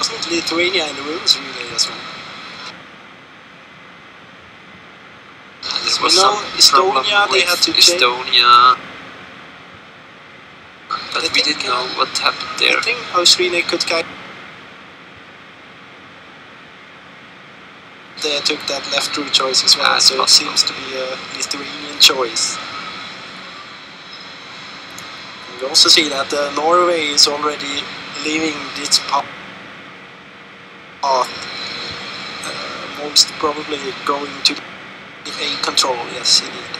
Wasn't Lithuania in the women's relay as well? There was some Estonia, they had to change. Estonia, but we didn't know what happened there. I think Australia could kind they took that left through choice as well, so it seems to be a Lithuanian choice. We also see that Norway is already leaving this path, most probably going to the A control, yes indeed.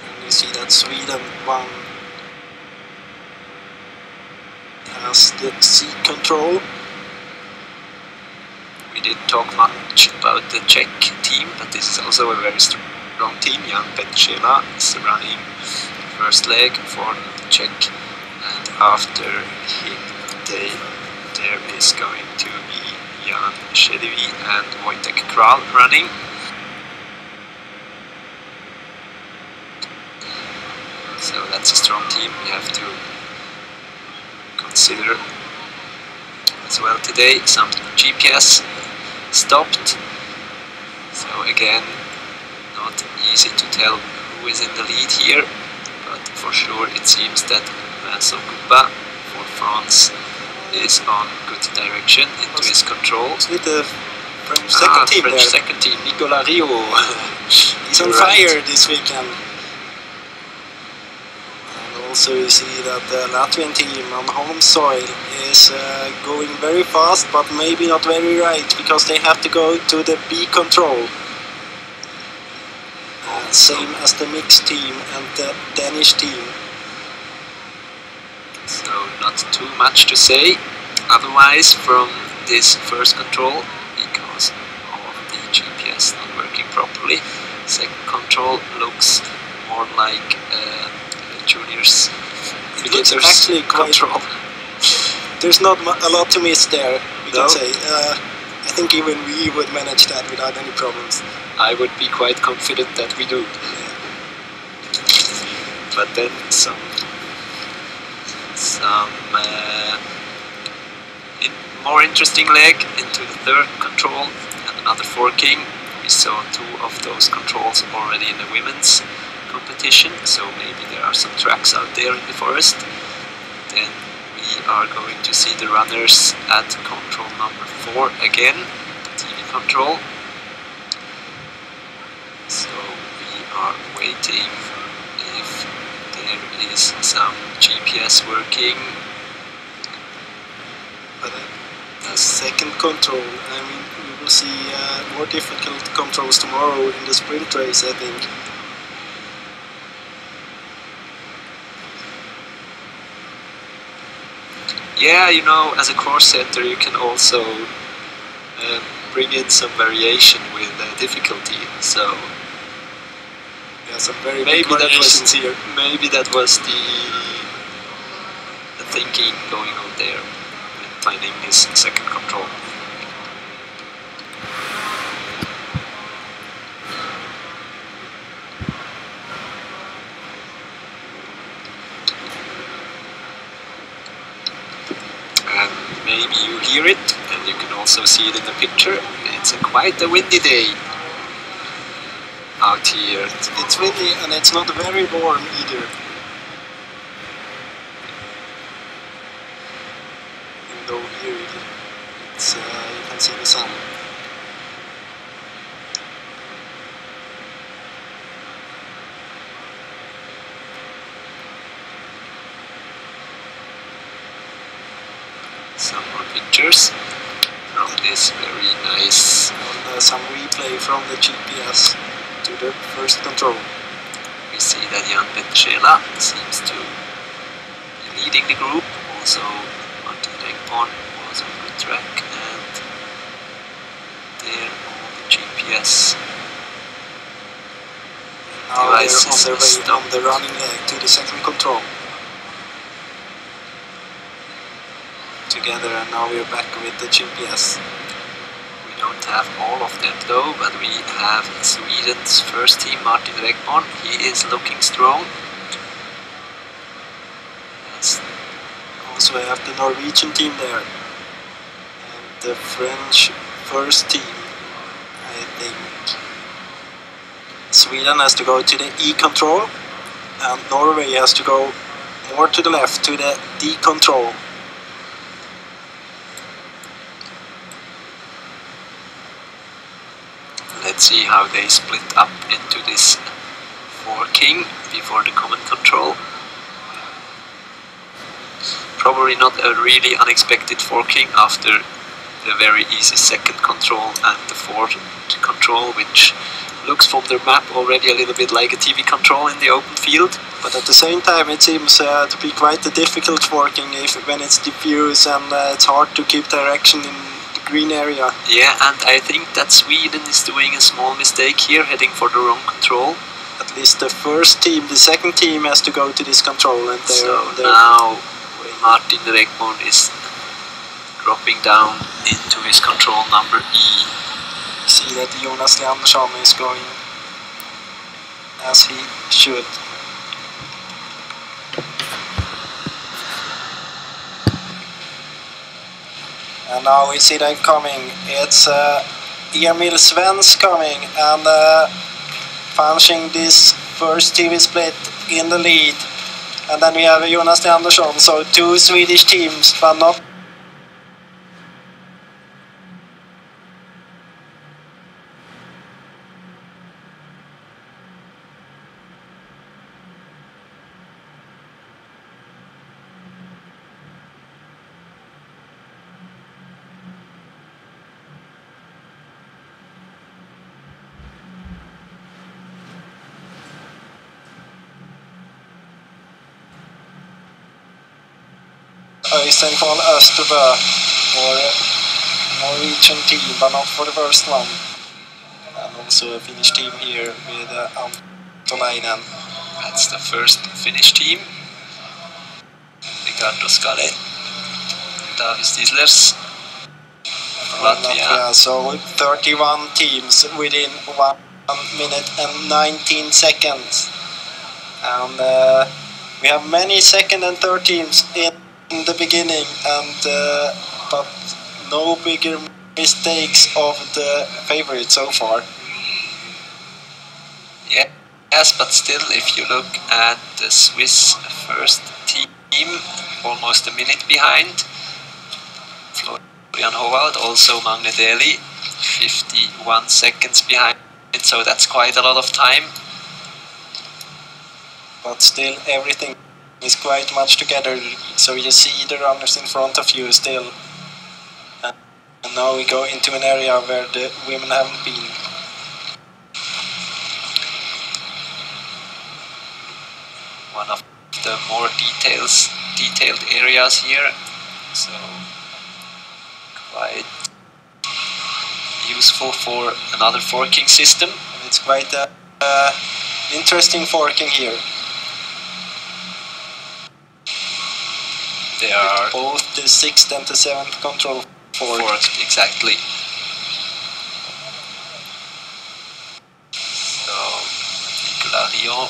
And you see that Sweden won, has the C control. We didn't talk much about the Czech team, but this is also a very strong team. Jan Petschela is running first leg for the Czech, and after him there is going to be Jan Šediví and Wojtek Kral running. So that's a strong team we have to consider as well today. Some GPS stopped, so again not easy to tell who is in the lead here, but for sure it seems that Vincent Coupa for France is on good direction into his control. With the second team French there. second team, Nicolas Rio. He's on fire this weekend. And also you see that the Latvian team on home soil is going very fast, but maybe not very right, because they have to go to the B control. Same as the mixed team and the Danish team. So not too much to say otherwise from this first control, because of the GPS not working properly. Second control looks more like juniors. It looks actually quite control. There's not a lot to miss there, we can say. I think even we would manage that without any problems. I would be quite confident that we do. But then some more interesting leg into the third control and another forking. We saw two of those controls already in the women's competition, so maybe there are some tracks out there in the forest. Then we are going to see the runners at control number 4 again, TV control. So we are waiting if there is some GPS working. But the second control, I mean, we will see more difficult controls tomorrow in the sprint race, I think. Yeah, you know, as a course setter you can also bring in some variation with difficulty, so yeah, some very maybe big variations here. Maybe that was the thinking going on there when finding this second control. And maybe you hear it, and you can also see it in the picture. It's quite a windy day out here. It's windy and it's not very warm either. Even though here it's, you can see the sun. Some more pictures from this very nice. And some replay from the GPS to the first control. We see that Jan Petschela seems to be leading the group. Also, Martin Regborn was on the track, and there all the GPS now devices they're on their way on the running leg to the second control. Together, and now we're back with the GPS. We don't have all of them though, but we have Sweden's first team, Martin Regborn. He is looking strong. As also have the Norwegian team there. And the French first team, I think. Sweden has to go to the E control, and Norway has to go more to the left to the D control. Let's see how they split up into this forking before the common control. Probably not a really unexpected forking after the very easy second control and the fourth control, which looks from their map already a little bit like a TV control in the open field. But at the same time it seems to be quite a difficult forking when it's diffuse and it's hard to keep direction in the green area. Yeah, and I think that Sweden is doing a small mistake here, heading for the wrong control. At least the first team, the second team has to go to this control, and they're now Martin Rekmon is dropping down into his control number E. See that Jonas Leandersson is going as he should. And now we see them coming. It's Emil Svensk coming and punching this first TV split in the lead. And then we have Jonas Leandersson, so two Swedish teams, but not Øystein von Österbø for Norwegian team, but not for the first one. And also a Finnish team here with Antolainen. That's the first Finnish team. Ricardo Scale, David Stislers, Latvia. So 31 teams within 1 minute and 19 seconds. And we have many second and third teams in the beginning, and but no bigger mistakes of the favorite so far. Yeah, yes, but still, if you look at the Swiss first team, almost a minute behind. Florian Howald, also Magne Deli, 51 seconds behind, so that's quite a lot of time. But still, everything is quite much together, so you see the runners in front of you still. And now we go into an area where the women haven't been. One of the more detailed areas here, so quite useful for another forking system. And it's quite interesting forking here. They are both the 6th and the 7th control forked. Exactly. So Nicolas Rion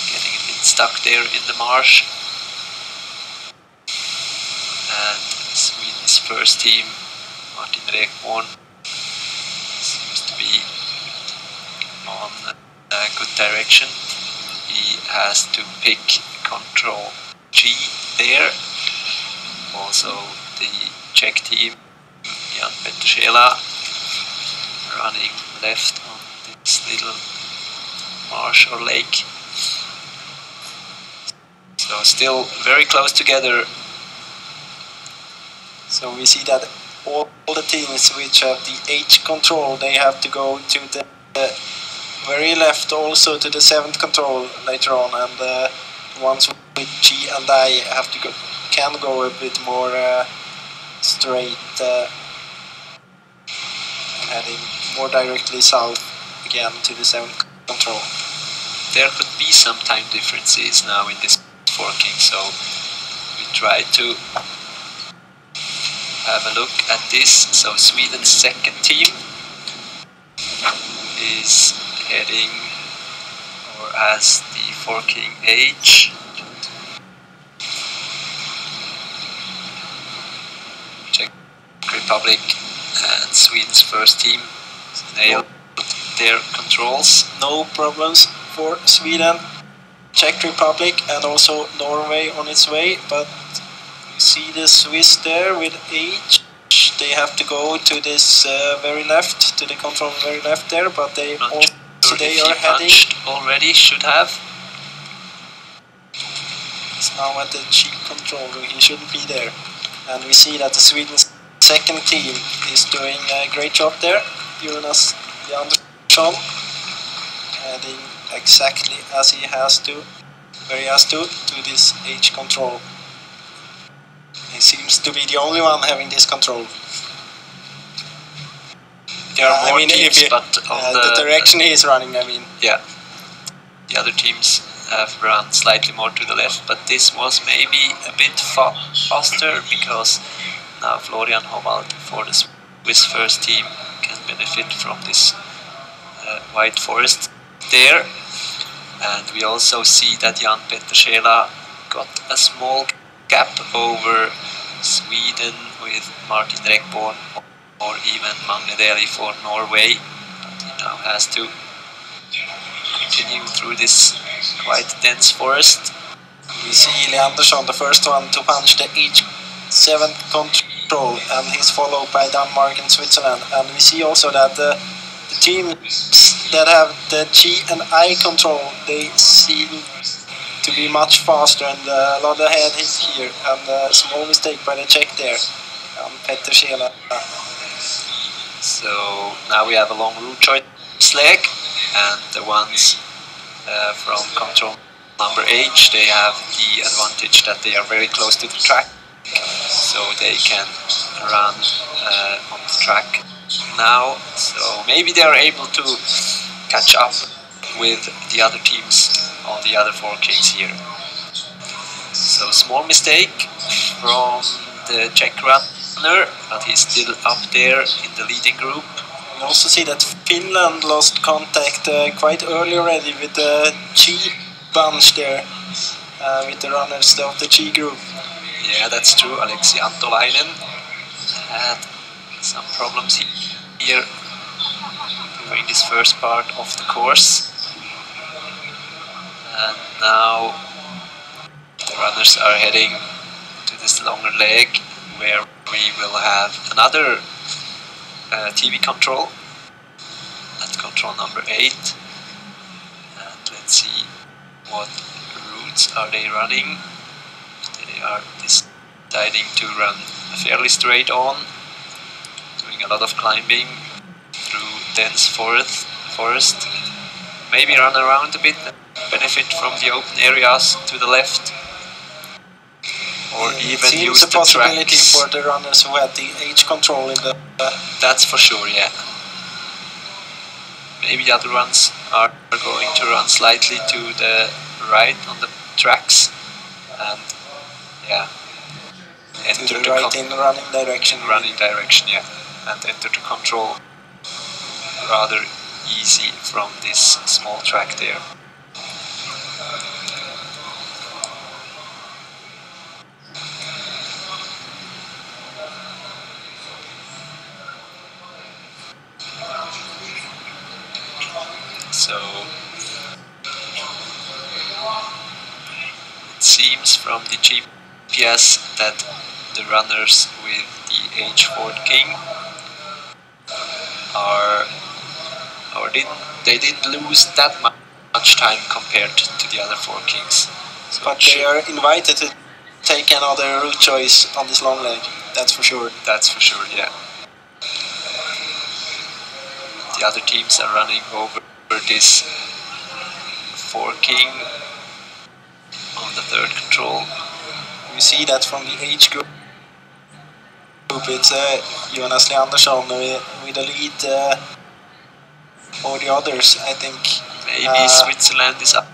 getting a bit stuck there in the marsh. And Sweden's first team, Martin Rekmon, seems to be on a good direction. He has to pick Control G there. Also the Czech team, Jan Petušela, running left on this little marsh or lake. So still very close together. So we see that all the teams which have the H control, they have to go to the very left, also to the 7th control later on, and the ones with G and I have to can go a bit more straight, heading more directly south again to the 7th control. There could be some time differences now in this forking, so we try to have a look at this. So Sweden's second team is heading, or has the forking H, Republic and Sweden's first team nailed their controls. No problems for Sweden, Czech Republic, and also Norway on its way. But you see the Swiss there with H. They have to go to this very left, to the control very left there, but they also they are heading already. Should have. It's now at the G control. He shouldn't be there, and we see that the Sweden's second team is doing a great job there. Jonas Leandersson heading exactly as he has to, where he has to this H control. He seems to be the only one having this control. There are more teams, but on the direction he is running, I mean. Yeah. The other teams have run slightly more to the left, but this was maybe a bit faster because now Florian Howald for the Swiss first team can benefit from this white forest there. And we also see that Jan Petter Schela got a small gap over Sweden with Martin Rekborn or even Magne Deli for Norway. But he now has to continue through this quite dense forest. We see Leandersson, the first one to punch the H7 control, and he's followed by Denmark and Switzerland. And we see also that the teams that have the G and I control, they seem to be much faster and a lot ahead here. And a small mistake by the Czech there, Petter Schela. So now we have a long route choice leg, and the ones from control number H, they have the advantage that they are very close to the track, so they can run on the track now. So maybe they are able to catch up with the other teams on the other four kings here. So small mistake from the Czech runner, but he's still up there in the leading group. We also see that Finland lost contact quite early already with the G bunch there, with the runners of the G group. Yeah, that's true. Aleksi Antolainen had some problems here during this first part of the course. And now the runners are heading to this longer leg where we will have another TV control at control number 8. And let's see what routes are they running. They are deciding to run fairly straight on, doing a lot of climbing through dense forest. Maybe run around a bit and benefit from the open areas to the left, or even use the possibility tracks. For the runners who had the H control in the... That's for sure, yeah. Maybe the other ones are going to run slightly to the right on the tracks, and yeah, enter to the the right in running direction. Running direction, yeah, and enter the control rather easy from this small track there. So it seems from the GPS that the runners with the H4 King didn't lose that much time compared to the other 4 Kings. So but they are invited to take another route choice on this long leg, that's for sure. That's for sure, yeah. The other teams are running over this 4 King on the 3rd control. We see that from the H group. It's Jonas Leandersson with the lead or the others, I think. Maybe Switzerland is up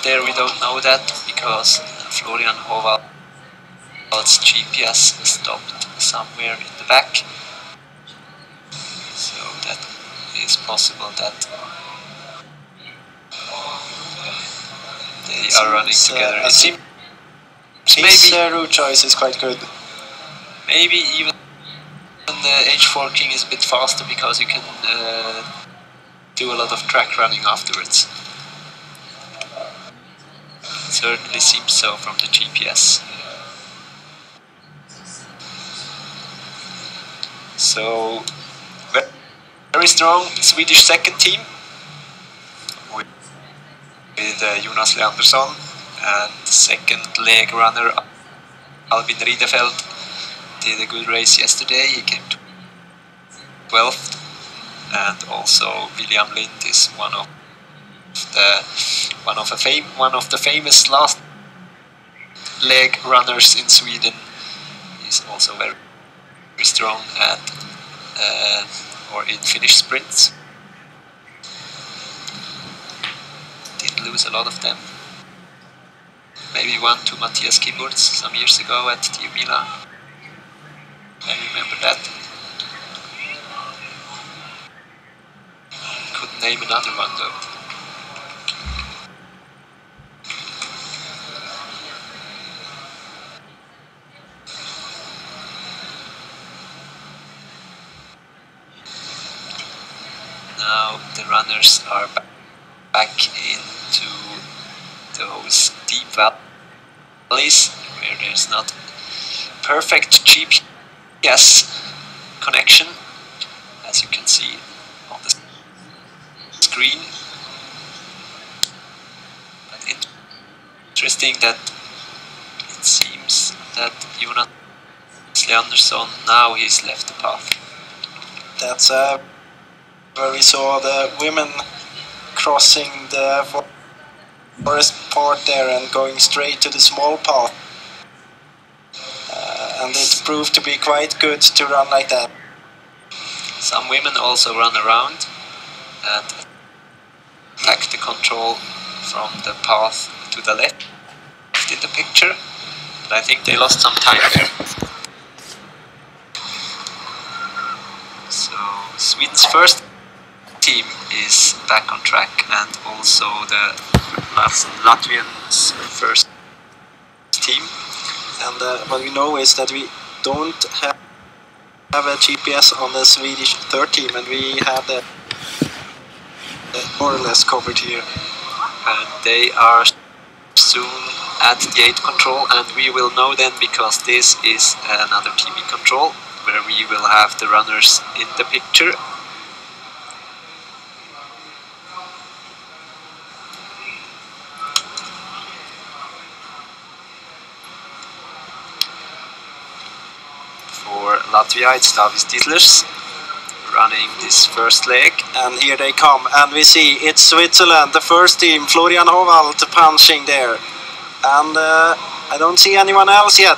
there, we don't know that, because Florian Howald's GPS stopped somewhere in the back. So that is possible that they are running together. It seems his route choice is quite good. Maybe even H4 King is a bit faster because you can do a lot of track running afterwards. It certainly seems so from the GPS. So, very strong Swedish second team with Jonas Leandersson, and the second leg runner Albin Riedefeld did a good race yesterday. He came to 12th, and also William Lind is one of the famous last leg runners in Sweden. He's also very strong at in Finnish sprints. Didn't lose a lot of them. Maybe one to Matthias Kimburz some years ago at TU Milan. I remember that. Couldn't name another one though. Now the runners are back into those deep valleys where there's not perfect GPS connection, as you can see on the screen. But interesting that it seems that Jonas Leandersson now he's left the path. That's where we saw the women crossing the forest part there and going straight to the small path. And it proved to be quite good to run like that. Some women also run around and attack the control from the path to the left in the picture, but I think they lost some time there. So Sweden's first team is back on track, and also the Latvians' first team. And what we know is that we don't have a GPS on the Swedish third team, and we have the more or less covered here. And they are soon at the 8 control, and we will know then because this is another TV control where we will have the runners in the picture. For Latvia, it's Davis Dietlers running this first leg. And here they come, and we see it's Switzerland, the first team, Florian Howald punching there. And I don't see anyone else yet.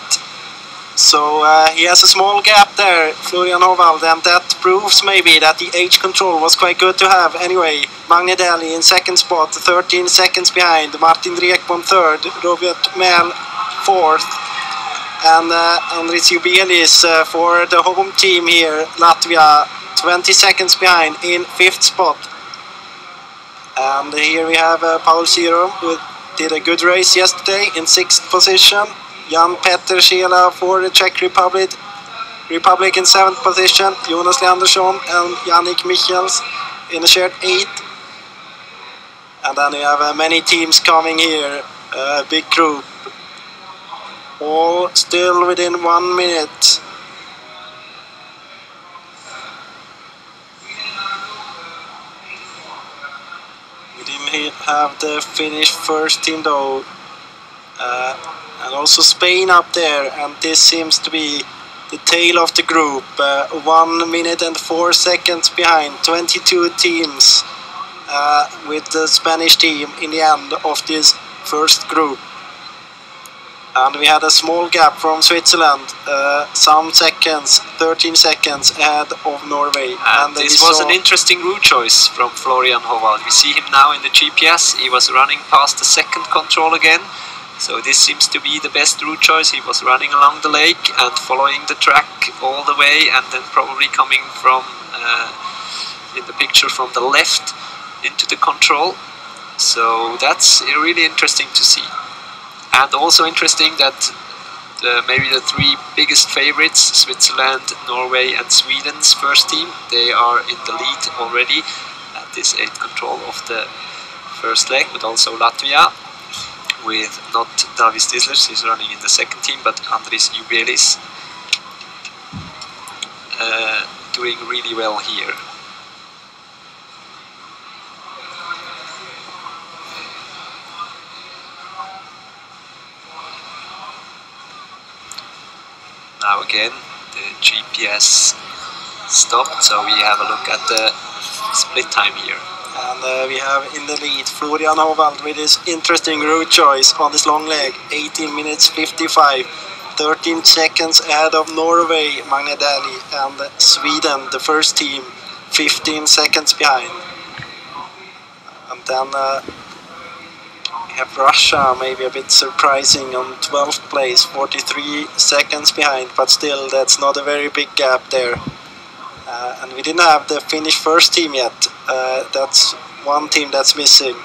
So he has a small gap there, Florian Howald, and that proves maybe that the H control was quite good to have. Anyway, Magne Deli in second spot, 13 seconds behind, Martin Drekbom third, Robert Mähl fourth, and Andris Jubelis for the home team here, Latvia, 20 seconds behind in fifth spot. And here we have Paul Sirom, who did a good race yesterday in sixth position. Jan Petter Schela for the Czech Republic in seventh position. Jonas Leandersson and Yannick Michels in a shared 8th. And then we have many teams coming here, a big group. All still within 1 minute. We didn't have the Finnish first team though. And also Spain up there, and this seems to be the tail of the group. 1 minute and 4 seconds behind, 22 teams with the Spanish team in the end of this first group. And we had a small gap from Switzerland, some seconds, 13 seconds ahead of Norway. And this was an interesting route choice from Florian Howald. We see him now in the GPS. He was running past the second control again. So this seems to be the best route choice. He was running along the lake and following the track all the way, and then probably coming from in the picture from the left into the control. So that's really interesting to see. And also interesting that maybe the three biggest favorites, Switzerland, Norway and Sweden's first team. They are in the lead already at this 8th control of the first leg, but also Latvia with not Davis Dislers, he's running in the second team, but Andris Jubelis doing really well here. Now again the GPS stopped, so we have a look at the split time here. And we have in the lead Florian Hovald with his interesting route choice on this long leg, 18 minutes 55, 13 seconds ahead of Norway, Magne Dali, and Sweden, the first team, 15 seconds behind. And then we have Russia, maybe a bit surprising, on 12th place, 43 seconds behind, but still that's not a very big gap there. And we didn't have the Finnish first team yet. That's one team that's missing.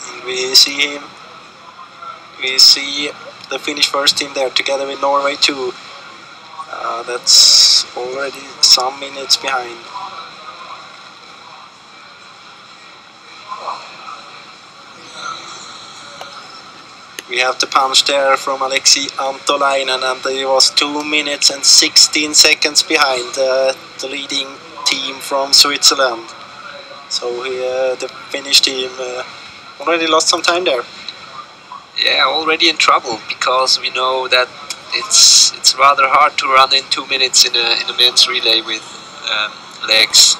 And we see the Finnish first team there together with Norway too. That's already some minutes behind. We have the punch there from Aleksi Antolainen, and he was 2 minutes and 16 seconds behind the leading team from Switzerland. So the Finnish team already lost some time there. Yeah, already in trouble, because we know that it's rather hard to run in 2 minutes in a men's relay with legs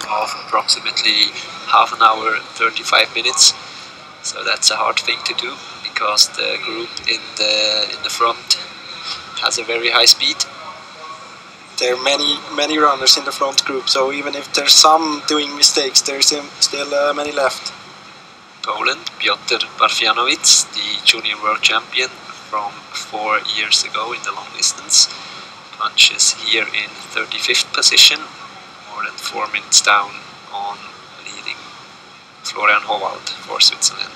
of approximately half an hour, 35 minutes. So that's a hard thing to do, because the group in the front has a very high speed. There are many runners in the front group, so even if there's some doing mistakes, there's still many left. Poland, Piotr Barfianovic, the junior world champion from 4 years ago in the long distance, punches here in 35th position, more than 4 minutes down on leading Florian Hovald for Switzerland.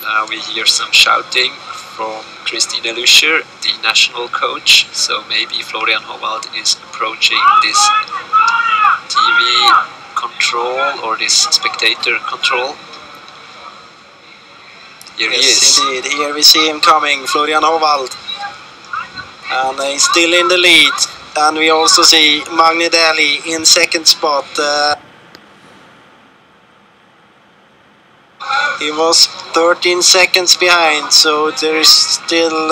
Now we hear some shouting from Christine Luscher, the national coach, so maybe Florian Hovald is approaching this TV control or this spectator control. Here he is. Indeed, here we see him coming, Florian Hovald, and he's still in the lead. And we also see Magne Dali in second spot. He was 13 seconds behind, so there is still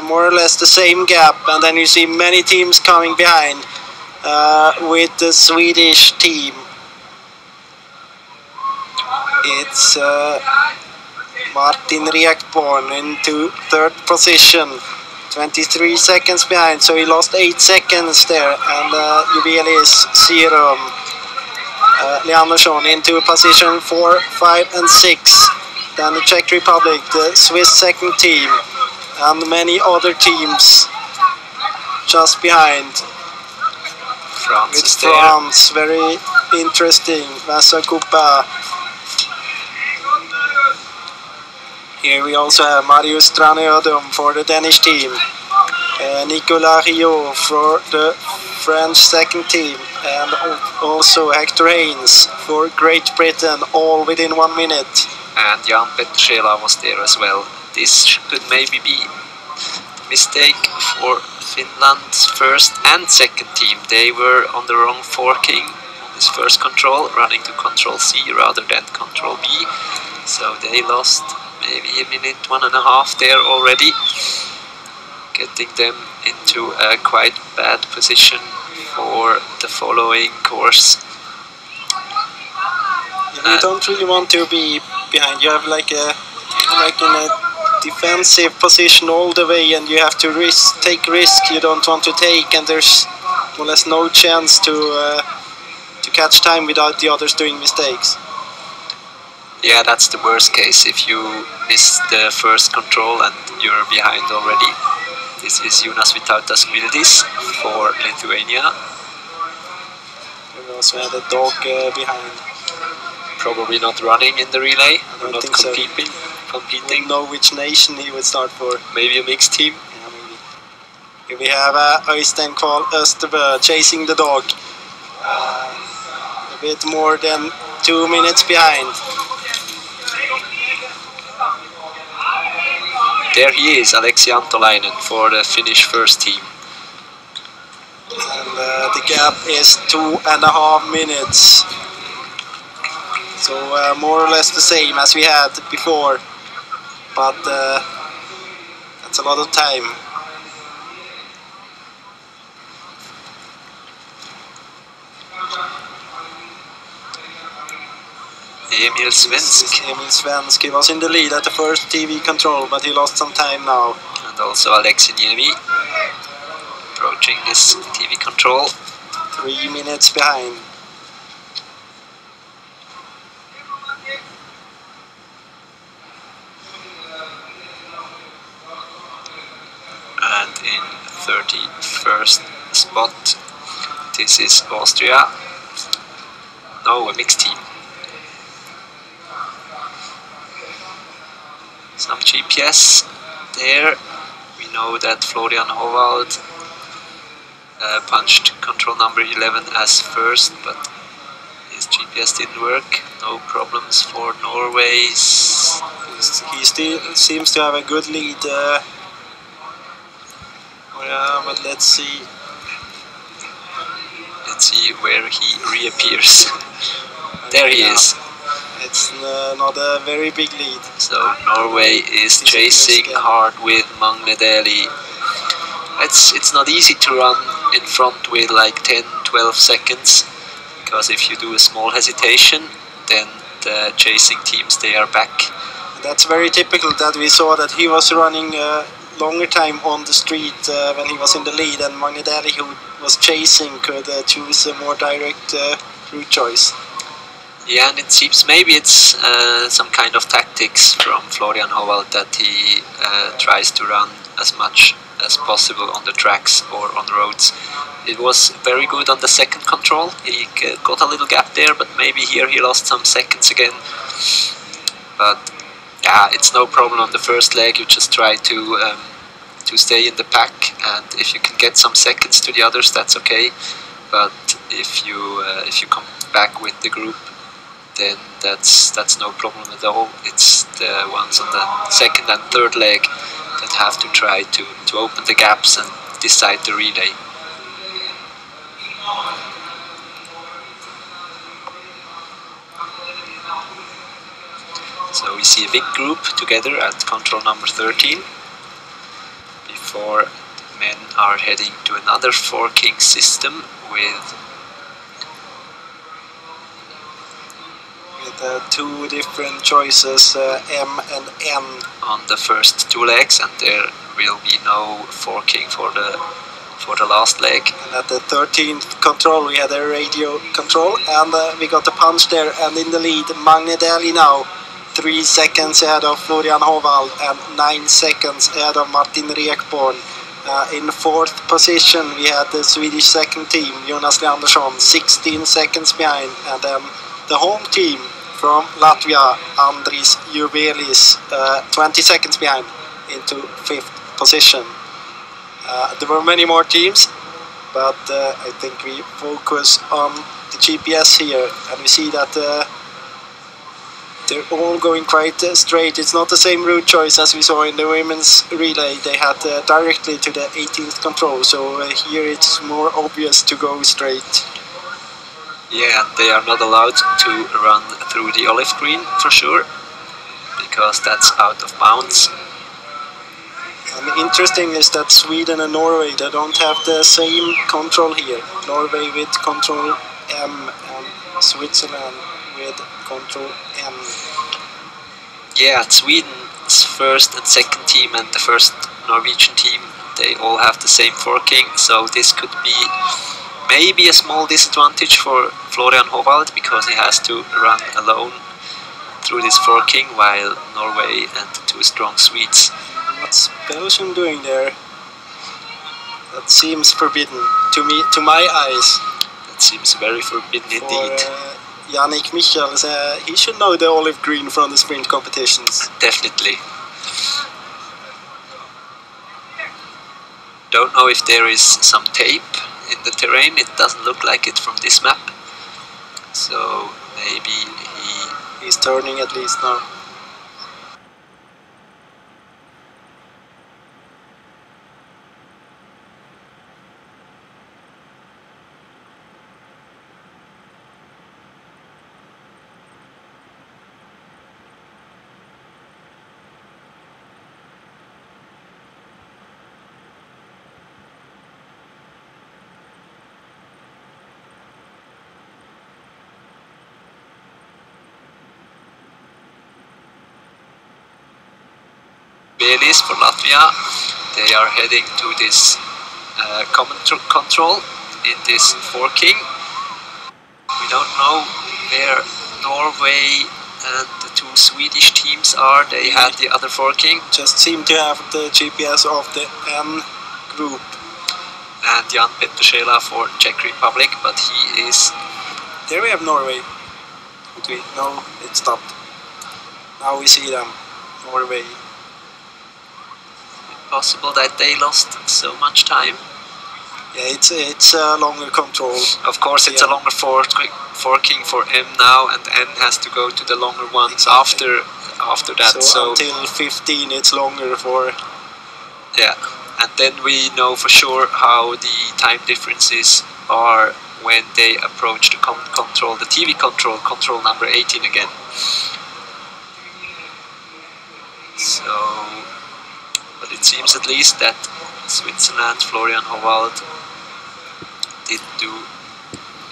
more or less the same gap. And then you see many teams coming behind with the Swedish team. It's Martin Rekborn into third position, 23 seconds behind, so he lost 8 seconds there. And Jubelis, Serum, Leandersson into position 4, 5 and 6. Then the Czech Republic, the Swiss second team, and many other teams just behind. France with France, very interesting. Vasa Kupa. Here we also have Marius Straneodum for the Danish team, Nicolas Riot for the French second team, and also Hector Haynes for Great Britain, all within 1 minute. And Jan Petrela was there as well. This could maybe be a mistake for Finland's first and second team. They were on the wrong forking on this first control, running to control C rather than control B. So they lost maybe a minute, 1.5 there already, getting them into a quite bad position for the following course. You don't really want to be behind. You have like in a defensive position all the way, and you have to take risk you don't want to take, and there's more or less no chance to catch time without the others doing mistakes. Yeah, that's the worst case, if you miss the first control and you're behind already. This is Jonas Vitautas-Gvildis for Lithuania. We also had a dog behind. Probably not running in the relay, or not think so. competing. We know which nation he would start for. Maybe a mixed team. Yeah, maybe. Here we have Øystein Kval Østerbø chasing the dog. A bit more than 2 minutes behind. There he is, Aleksi Antolainen for the Finnish first team. And the gap is 2.5 minutes. So more or less the same as we had before. But that's a lot of time. Emil Svensk. Emil Svensk, he was in the lead at the first TV control, but he lost some time now. And also Aleksi Niemi approaching this TV control. 3 minutes behind. And in 31st spot, this is Austria. No, a mixed team. Some GPS there. We know that Florian Hovald punched control number 11 as first, but his GPS didn't work. No problems for Norway. He still seems to have a good lead. Yeah, but let's see. Let's see where he reappears. There he is. It's not a very big lead. So Norway is chasing hard with Magne Deli. It's not easy to run in front with like 10-12 seconds, because if you do a small hesitation, then the chasing teams, they are back. That's very typical that we saw that he was running longer time on the street when he was in the lead, and Magne Deli, who was chasing, could choose a more direct route choice. Yeah, and it seems maybe it's some kind of tactics from Florian Hovald that he tries to run as much as possible on the tracks or on roads. It was very good on the second control. He got a little gap there, but maybe here he lost some seconds again. But yeah, it's no problem on the first leg. You just try to stay in the pack, and if you can get some seconds to the others, that's okay. But if you come back with the group, then that's no problem at all. It's the ones on the second and third leg that have to try to open the gaps and decide the relay. So we see a big group together at control number 13 before men are heading to another forking system with two different choices, M and N, on the first two legs, and there will be no forking for the last leg. And at the 13th control we had a radio control, and we got the punch there, and in the lead Magne Deli now 3 seconds ahead of Florian Hovald and 9 seconds ahead of Martin Rekborn. In fourth position we had the Swedish second team, Jonas Leandersson, 16 seconds behind, and then the home team from Latvia, Andris Juvelis, 20 seconds behind into 5th position. There were many more teams, but I think we focus on the GPS here, and we see that they're all going quite straight. It's not the same route choice as we saw in the women's relay. They had directly to the 18th control, so here it's more obvious to go straight. Yeah, they are not allowed to run through the olive green for sure, because that's out of bounds. And interesting is that Sweden and Norway, they don't have the same control here. Norway with control M and Switzerland with control M. Yeah, Sweden's first and second team and the first Norwegian team, they all have the same forking, so this could be maybe a small disadvantage for Florian Hovald, because he has to run alone through this forking, while Norway and the two strong Swedes. What's Belgium doing there? That seems forbidden to me, to my eyes. That seems very forbidden indeed. Yannick Michels, he should know the olive green from the sprint competitions. Definitely. Don't know if there is some tape in the terrain. It doesn't look like it from this map. So maybe he's turning at least now. Belis for Latvia, they are heading to this common control in this forking. We don't know where Norway and the two Swedish teams are. They had the other forking. Just seem to have the GPS of the N group. And Jan Petrušela for Czech Republic, but he is... There we have Norway. Okay, no, it stopped. Now we see them. Norway. Possible that they lost so much time. Yeah, it's a longer control. Of course, it's a longer forking for M now, and N has to go to the longer ones after that. So until 15, it's longer for. Yeah, and then we know for sure how the time differences are when they approach the control, the TV control number 18 again. So. But it seems at least that Switzerland, Florian Howald, didn't do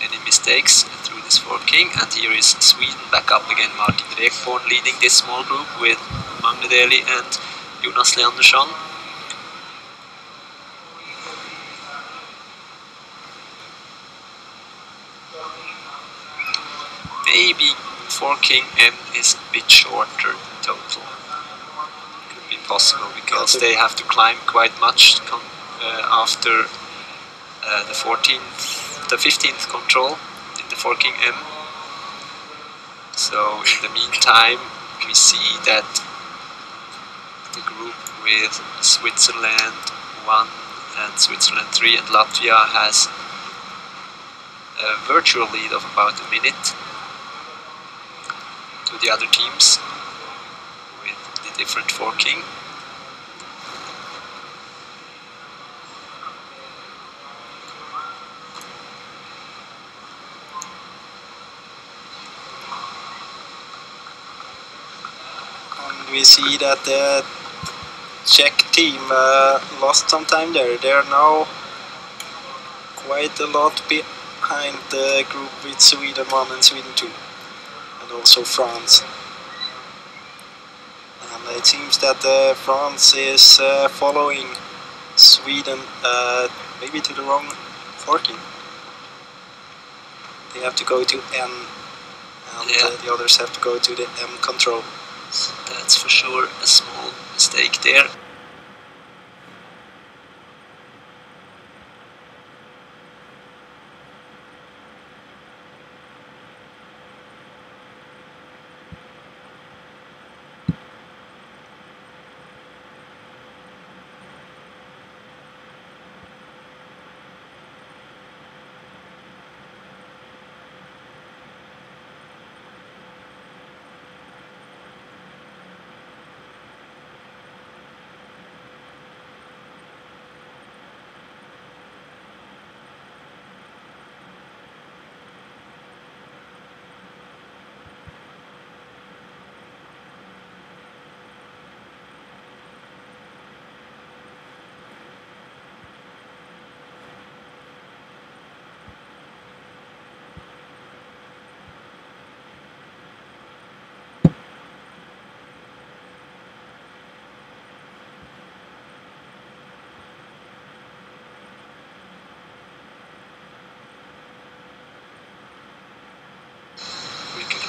any mistakes through this forking. And here is Sweden back up again. Martin Rekborn leading this small group with Magne Deli and Jonas Leandersson. Maybe forking M is a bit shorter in total. Possible because they have to climb quite much after the 15th control in the forking M. So in the meantime we see that the group with Switzerland 1 and Switzerland 3 and Latvia has a virtual lead of about a minute to the other teams with the different forking. We see that the Czech team lost some time there. They are now quite a lot behind the group with Sweden 1 and Sweden 2, and also France. And it seems that France is following Sweden maybe to the wrong forking. They have to go to N, and the others have to go to the M control. That's for sure a small mistake there.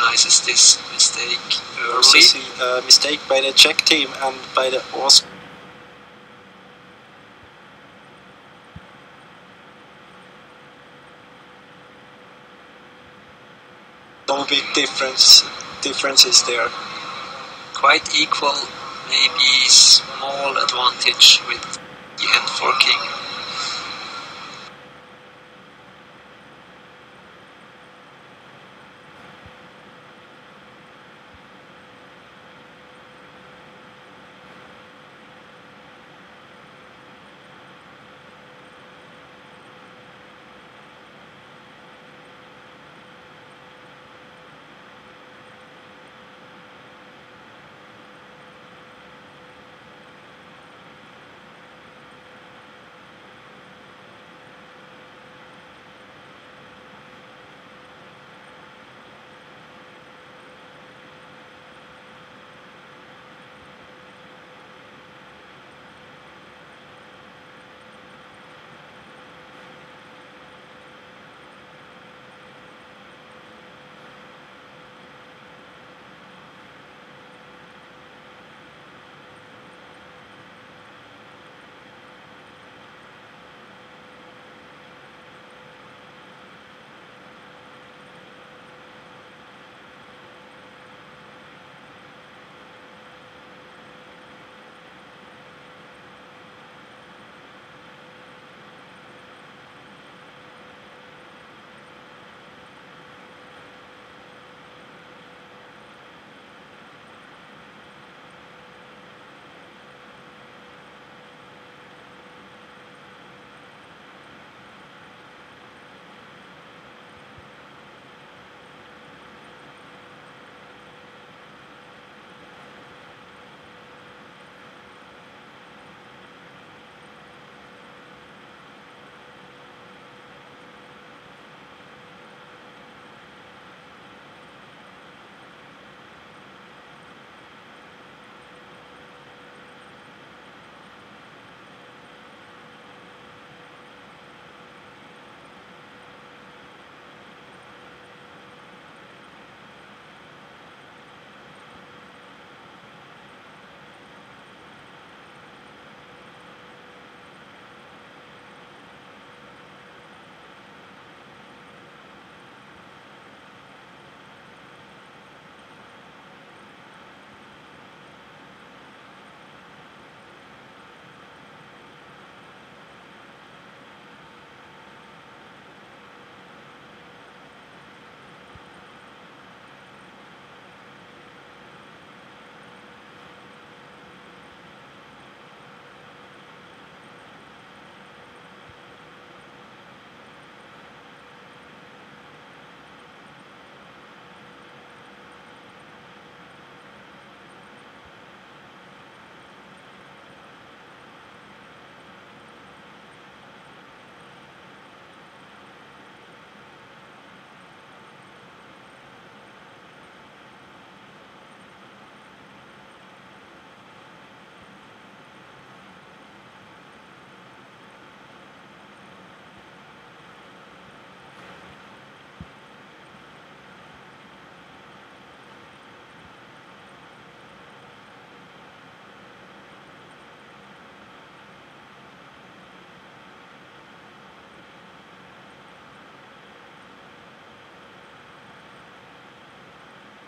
recognizes this mistake Also early. see a mistake by the Czech team and by the Austrian. No big differences there. Quite equal, maybe small advantage with the N4 king.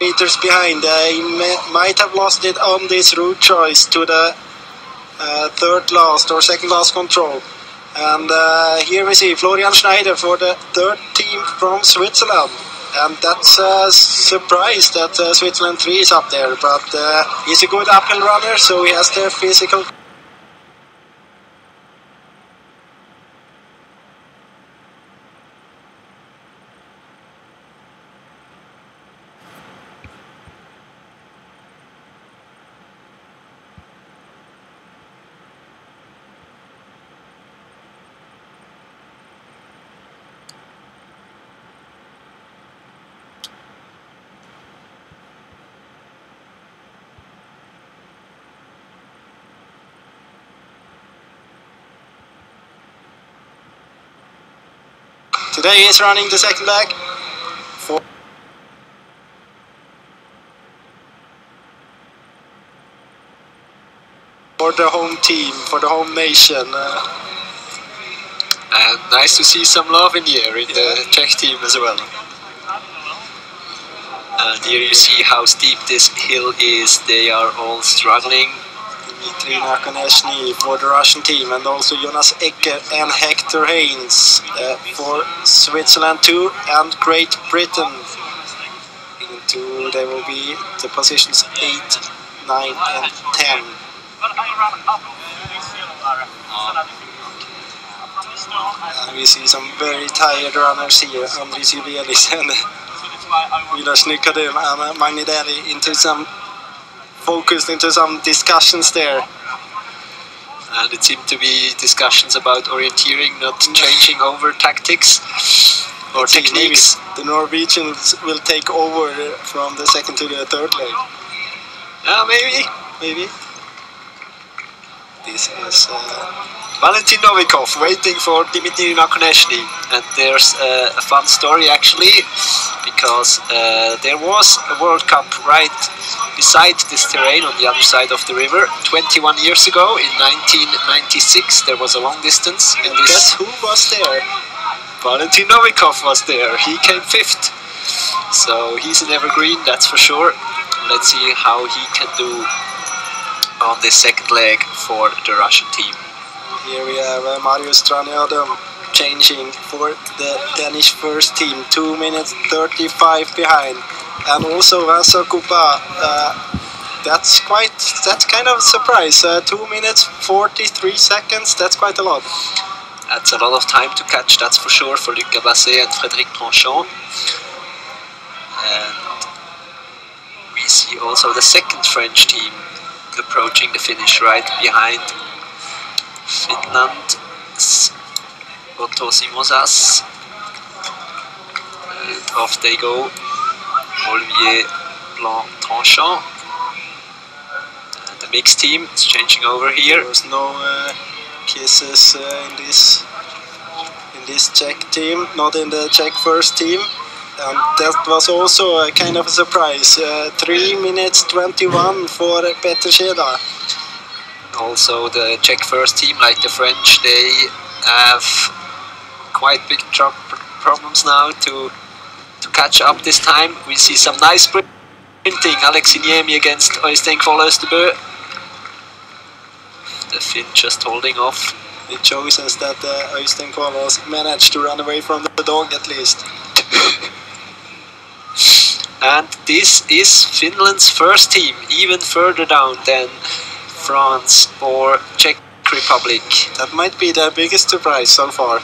Meters behind. Might have lost it on this route choice to the third last or second last control. And here we see Florian Schneider for the third team from Switzerland. And that's a surprise that Switzerland 3 is up there. But he's a good uphill runner, so he has the physical. Today he is running the second leg. the home team, for the home nation. And nice to see some love in the air in the Czech team as well. And here you see how steep this hill is. They are all struggling. Dmitry Nakonechny for the Russian team, and also Jonas Ecker and Hector Haynes for Switzerland too, and Great Britain. They will be the positions 8, 9 and 10. And we see some very tired runners here, Andris Juvelis and Milos Nikodim and Magni Deli focused into some discussions there. And it seemed to be discussions about orienteering, not changing over tactics or techniques. The Norwegians will take over from the second to the third leg. Maybe. This is Valentin Novikov waiting for Dmitry Nakonechny. And there's a fun story actually, because there was a World Cup right beside this terrain on the other side of the river 21 years ago in 1996. There was a long distance. And guess who was there? Valentin Novikov was there. He came 5th. So he's an evergreen, that's for sure. Let's see how he can do on this second leg for the Russian team. Here we have Marius Straniadam changing for the Danish first team, 2 minutes 35 behind. And also Vincent Coupa, that's kind of a surprise. 2 minutes 43 seconds, that's quite a lot. That's a lot of time to catch, that's for sure, for Luc Gabasset and Frédéric Tranchant. And we see also the second French team approaching the finish right behind Finland, Otto Simosas. And off they go, Olivier Blanc-Tranchant. And the mixed team is changing over here. There's no kisses in this Czech team, not in the Czech first team. And that was also a kind of a surprise. 3 minutes 21 for Petr Šeda. Also the Czech first team, like the French, they have quite big problems now to catch up this time. We see some nice sprinting. Alexis Niemi against Øystein Kvoll Østerbø. The Finn just holding off. It shows us that Øystein Kvoll has managed to run away from the dog at least. And this is Finland's first team, even further down than France or Czech Republic. That might be the biggest surprise so far.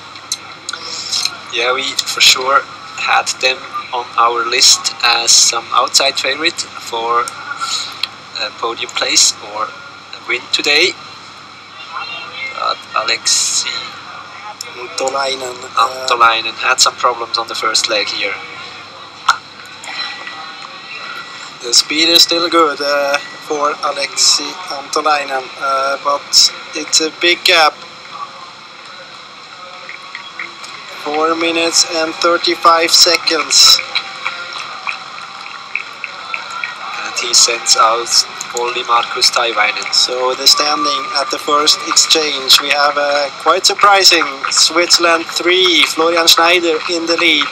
Yeah, we for sure had them on our list as some outside favorite for a podium place or a win today. But Alexi Antolainen had some problems on the first leg here. The speed is still good for Alexi Antolainen, but it's a big gap. 4 minutes and 35 seconds. And he sends out Olli Markus Taivainen. So the standing at the first exchange, we have quite surprising Switzerland 3, Florian Schneider in the lead.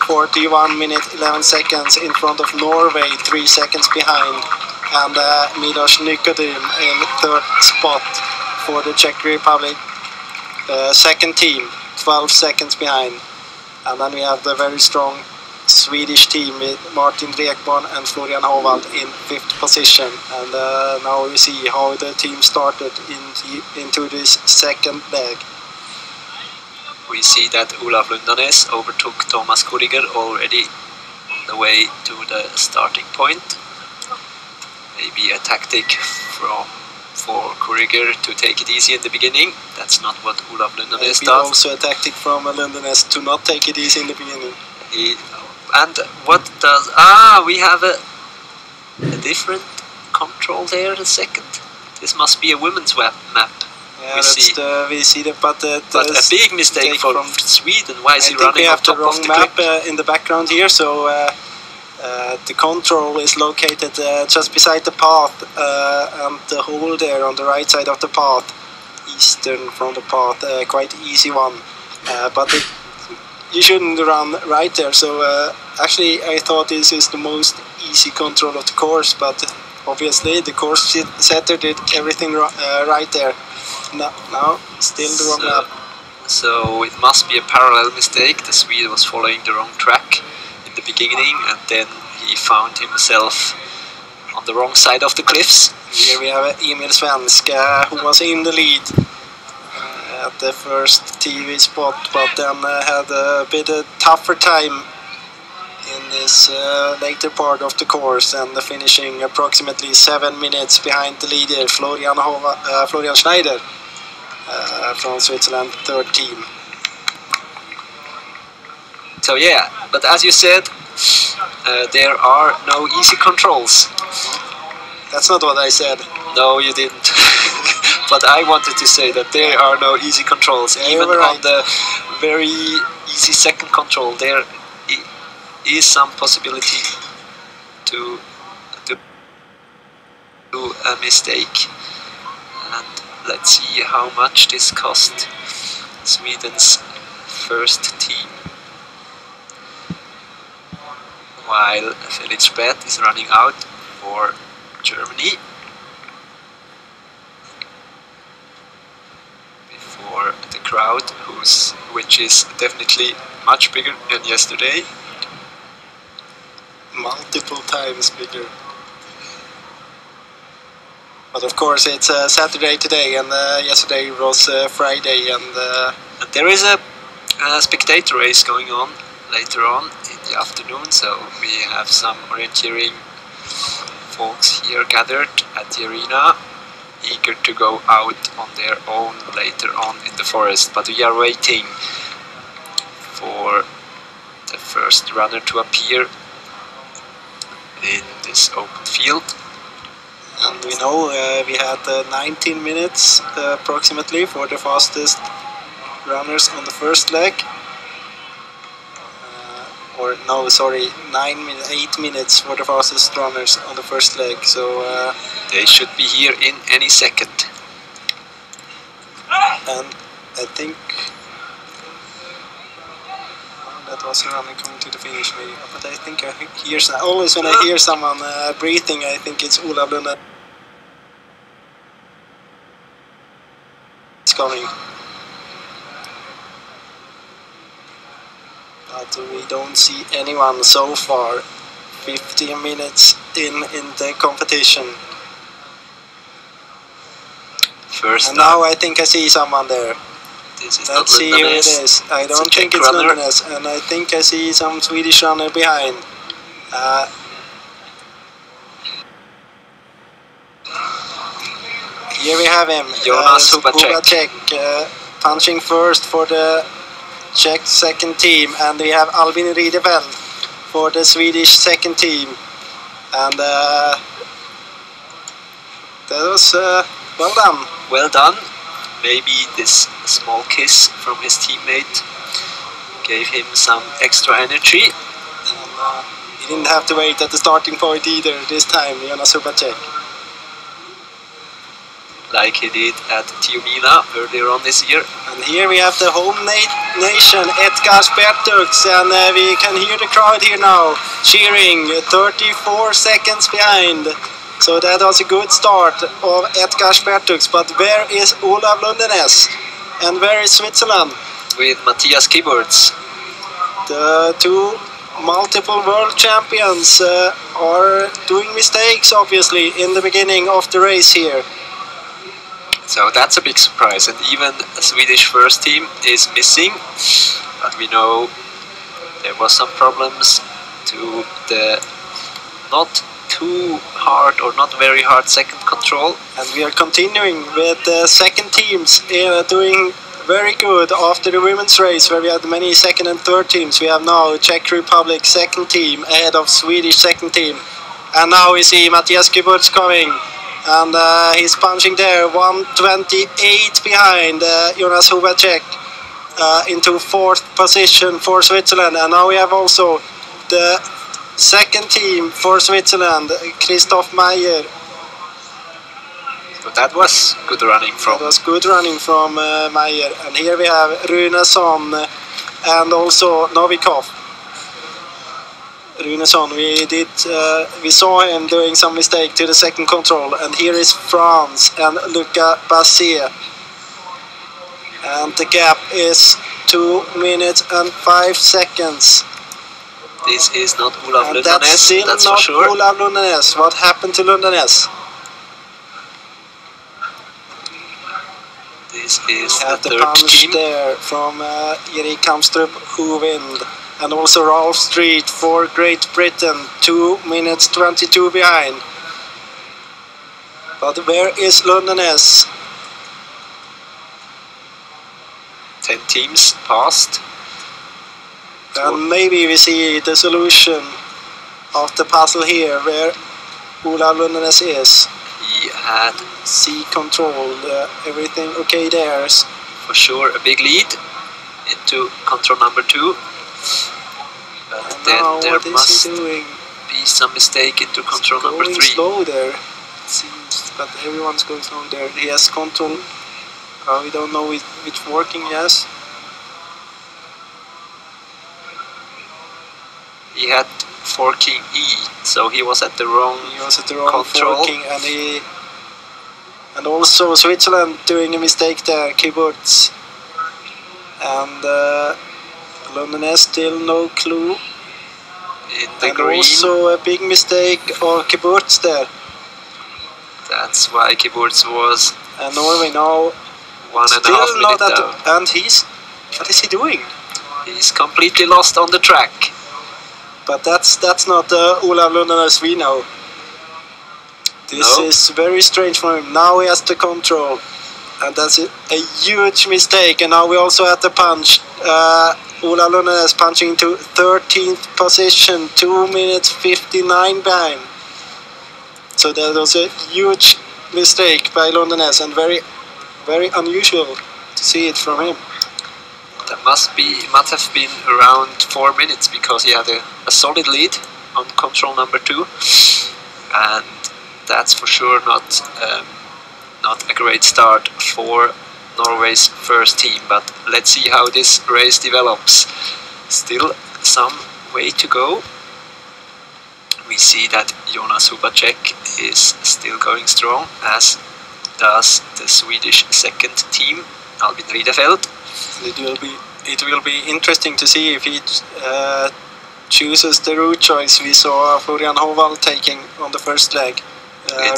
41 minutes 11 seconds in front of Norway, 3 seconds behind, and Milos Nikodim in third spot for the Czech Republic second team, 12 seconds behind. And then we have the very strong Swedish team with Martin Rekborn and Florian Hovald in 5th position. And now we see how the team started into this second leg. We see that Olaf Lundanes overtook Thomas Kuriger already on the way to the starting point. Maybe a tactic for Kuriger to take it easy in the beginning. That's not what Olaf Lundanes does. Also a tactic from Lundanes to not take it easy in the beginning. And what does... we have a different control there in a second. This must be a women's map. Yeah, we see that, but a big mistake from Sweden. Why is he running on top of the map in the background here? So The control is located just beside the path, and the hole there on the right side of the path, eastern from the path, quite easy one. But you shouldn't run right there, so actually I thought this is the most easy control of the course, but obviously the course setter did everything right there. Now still the wrong lap. So it must be a parallel mistake. The Swede was following the wrong track in the beginning, and then he found himself on the wrong side of the cliffs. Here we have Emil Svensk, who was in the lead at the first TV spot, but then had a bit of tougher time in this later part of the course, and finishing approximately 7 minutes behind the leader, Florian Schneider from Switzerland, third team. So yeah, but as you said, there are no easy controls. That's not what I said. No, you didn't. But I wanted to say that there are no easy controls. Yeah, even right. On the very easy second control, there is some possibility to do a mistake. And let's see how much this cost Sweden's first team. While Felix Beth is running out for Germany. Before the crowd, which is definitely much bigger than yesterday. Multiple times bigger. But of course it's Saturday today, and yesterday was Friday, and there is a spectator race going on later on in the afternoon, so we have some orienteering folks here gathered at the arena, eager to go out on their own later on in the forest. But we are waiting for the first runner to appear in this open field. And we know we had 19 minutes approximately for the fastest runners on the first leg. Or no, sorry, 8 minutes for the fastest runners on the first leg. So they should be here in any second. And I think that was a runner coming to the finish, maybe. But I think I hear always when I hear someone breathing, I think it's Olav Lundell. It's coming. But we don't see anyone so far. 15 minutes in the competition. First and now I think I see someone there. This is Let's see who it is. I don't think it's Lundenes, and I think I see some Swedish runner behind. Here we have him, Jonas Hubacek, punching first for the Czech second team, and we have Albin Rideveld for the Swedish second team. And that was well done. Well done. Maybe this small kiss from his teammate gave him some extra energy. And, he didn't have to wait at the starting point either this time, Jonas Hubacek. Like he did at Tiomina earlier on this year. And here we have the home nation, Edgar Spertux, and we can hear the crowd here now cheering, 34 seconds behind. So that was a good start of Edgar Spertux, but where is Olav Lundenes? And where is Switzerland? With Matthias Kiburtz. The two multiple world champions are doing mistakes, obviously, in the beginning of the race here. So that's a big surprise, and even a Swedish first team is missing. But we know there was some problems to the not too hard or not very hard second control. And we are continuing with the second teams doing very good after the women's race, where we had many second and third teams. We have now Czech Republic second team ahead of Swedish second team. And now we see Matthias Kiburtz coming. And he's punching there, 1:28 behind Jonas Hubacek into fourth position for Switzerland. And now we have also the second team for Switzerland, Christoph Meyer. So that was good running from. That was good running from Meyer. And here we have Runeson and also Novikov. Runeson, we saw him doing some mistake to the second control, and here is France and Luca Basset. And the gap is 2 minutes and 5 seconds. This is not Olav And Lundanes, that's still that's not for sure. Olav Lundanes. What happened to Lundanes? This is Had the the third punch team. there from Erik Kamstrup, Huvind, and also Ralph Street for Great Britain, 2 minutes 22 behind. But where is Lundanes? 10 teams passed. And maybe we see the solution of the puzzle here, where Olav Lundanes is. He had C control, everything okay there. for sure a big lead into control number 2. But And then now there what is must he doing? be some mistake into control number Going 3. slow there, it seems, but everyone's going slow there. He has control. We don't know if it's working. Yes. He had forking E, so he was at the wrong He was at the wrong control. forking, and also Switzerland doing a mistake there, Kibbutz. And Lundanes still no clue. In the And green. also a big mistake of Kibbutz there. That's why Kibbutz was And Norway now 1.5 still not minutes at down. and what is he doing? He's completely lost on the track. But that's not Olav Lundanes we know. This No. is very strange for him. Now he has the control, and that's a huge mistake. And now we also have the punch. Olav Lundanes punching to 13th position, 2 minutes 59 behind. So that was a huge mistake by Lundanes, and very, very unusual to see it from him. That must have been around 4 minutes, because he had a solid lead on control number 2, and that's for sure not a great start for Norway's first team. But let's see how this race develops. Still some way to go. We see that Jonas Hubacek is still going strong, as does the Swedish second team, Albin Riedefeld. It will be interesting to see if he chooses the route choice we saw Florian Hovald taking on the first leg,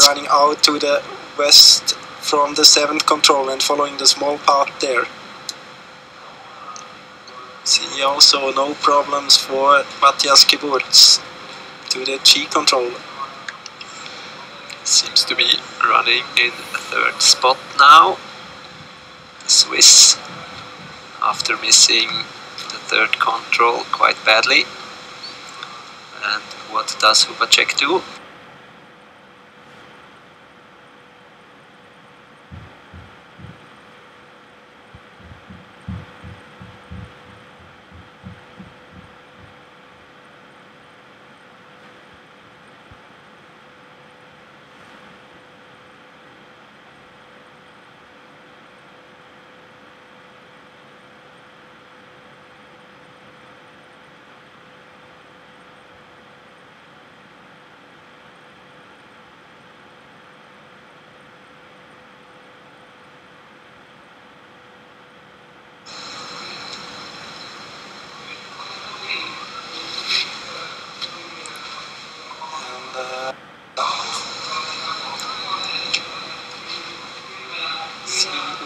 running out to the west from the 7th control and following the small path there. See also no problems for Matthias Kibbutz to the G control. Seems to be running in 3rd spot now. Swiss, after missing the 3rd control quite badly. And what does Hubacek do?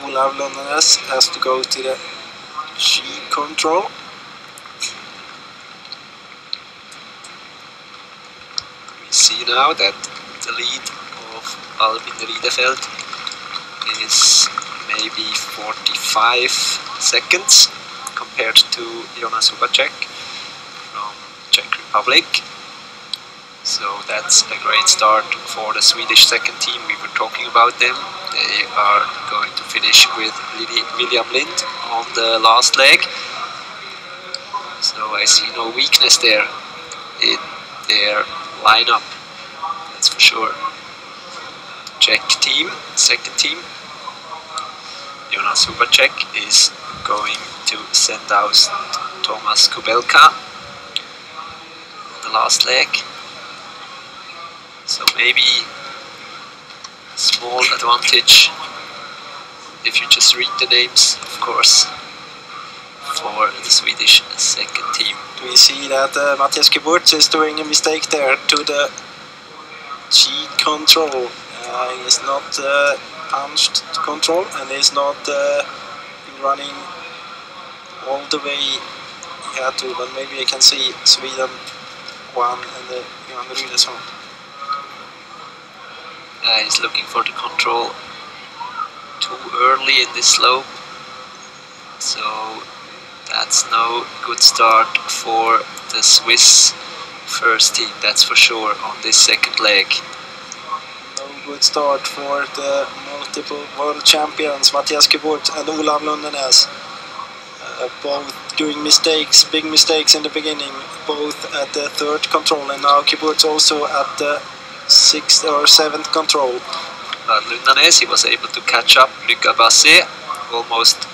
Olav Lundanes has to go to the G control. We see now that the lead of Albin Riedefeld is maybe 45 seconds compared to Jonas Hubacek from Czech Republic. So that's a great start for the Swedish second team. We were talking about them. They are going to finish with William Lind on the last leg. So I see no weakness there in their lineup, that's for sure. Czech team, second team, Jonas Hubacek is going to send out Tomas Kubelka on the last leg. So maybe small advantage if you just read the names, of course, for the Swedish second team. We see that Matthias Geburts is doing a mistake there to the G control. He is not punched to control, and he is not running all the way he had to, but maybe you can see Sweden 1 and Johan Rydesson. He's looking for the control too early in this slope, so that's no good start for the Swiss first team, that's for sure, on this second leg. No good start for the multiple world champions Matthias Geburt and Olav Lundenes. Both doing mistakes, big mistakes in the beginning, both at the third control, and now Geburt also at the 6th or 7th control. But Lundenes, he was able to catch up Luca Basset, almost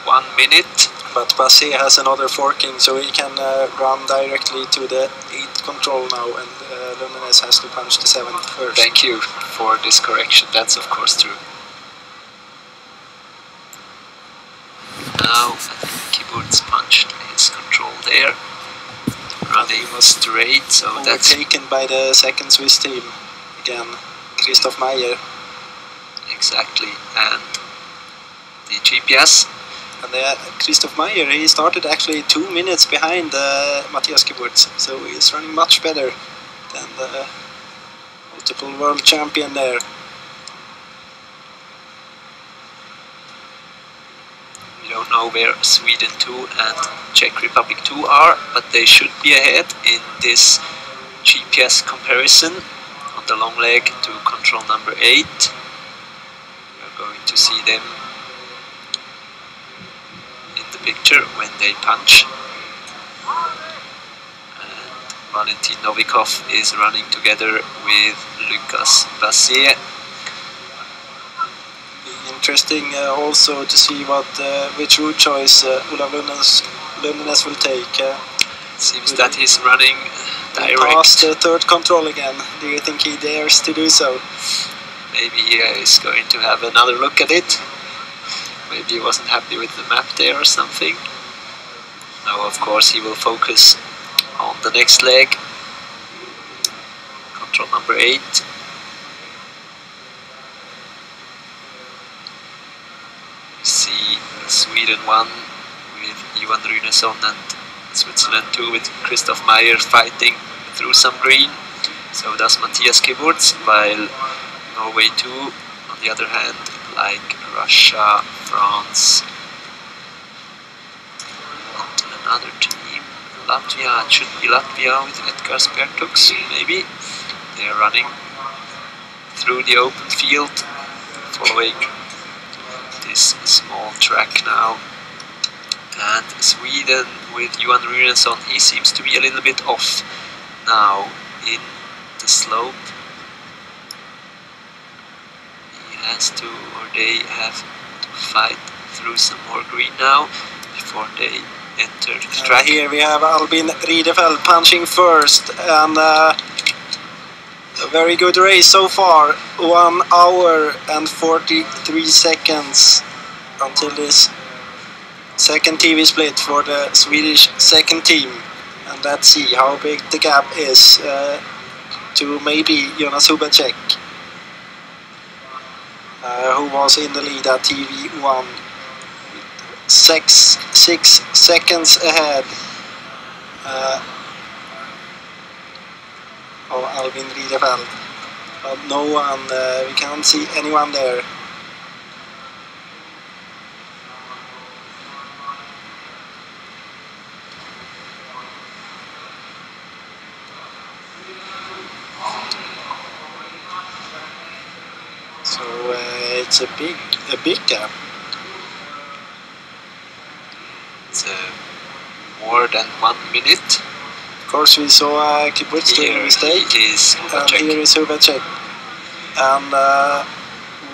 1 minute. But Basset has another forking, so he can run directly to the 8th control now, and Lundenes has to punch the 7th first. Thank you for this correction, that's of course true. Now, Geburts punched his control there, running straight, so that's taken by the second Swiss team again, Christoph Meyer. Exactly, and the GPS. And Christoph Meyer, he started actually 2 minutes behind Matthias Geburts, so he's running much better than the multiple world champion there. We don't know where Sweden 2 and Czech Republic 2 are, but they should be ahead in this GPS comparison on the long leg to control number 8. We're going to see them in the picture when they punch. And Valentin Novikov is running together with Lucas Basset. Interesting also to see what which route choice Olav Lundenes will take. Seems that he's running direct. Past the third control again. Do you think he dares to do so? Maybe he is going to have another look at it. Maybe he wasn't happy with the map there or something. Now of course he will focus on the next leg. Control number 8. See Sweden 1 with Johan Rydesson and Switzerland 2 with Christoph Meyer fighting through some green. So does Matthias Geburts, while Norway 2 on the other hand, like Russia, France, and another team, Latvia, it should be Latvia with Edgar Spertuks maybe. They're running through the open field, following this small track now. And Sweden with Johan Rydesson, he seems to be a little bit off now in the slope. He has to, or they have to fight through some more green now before they enter the track. Here we have Albin Riedefeld punching first, and a very good race so far. 1 hour and 43 seconds until this second TV split for the Swedish second team. And let's see how big the gap is to maybe Jonas Hubacek, who was in the lead at TV1. 6 seconds ahead of Albin Riedefeld, but no one, we can't see anyone there. So it's a big gap. It's more than 1 minute course, we saw Kibuts doing a mistake. And here is Hubacek. And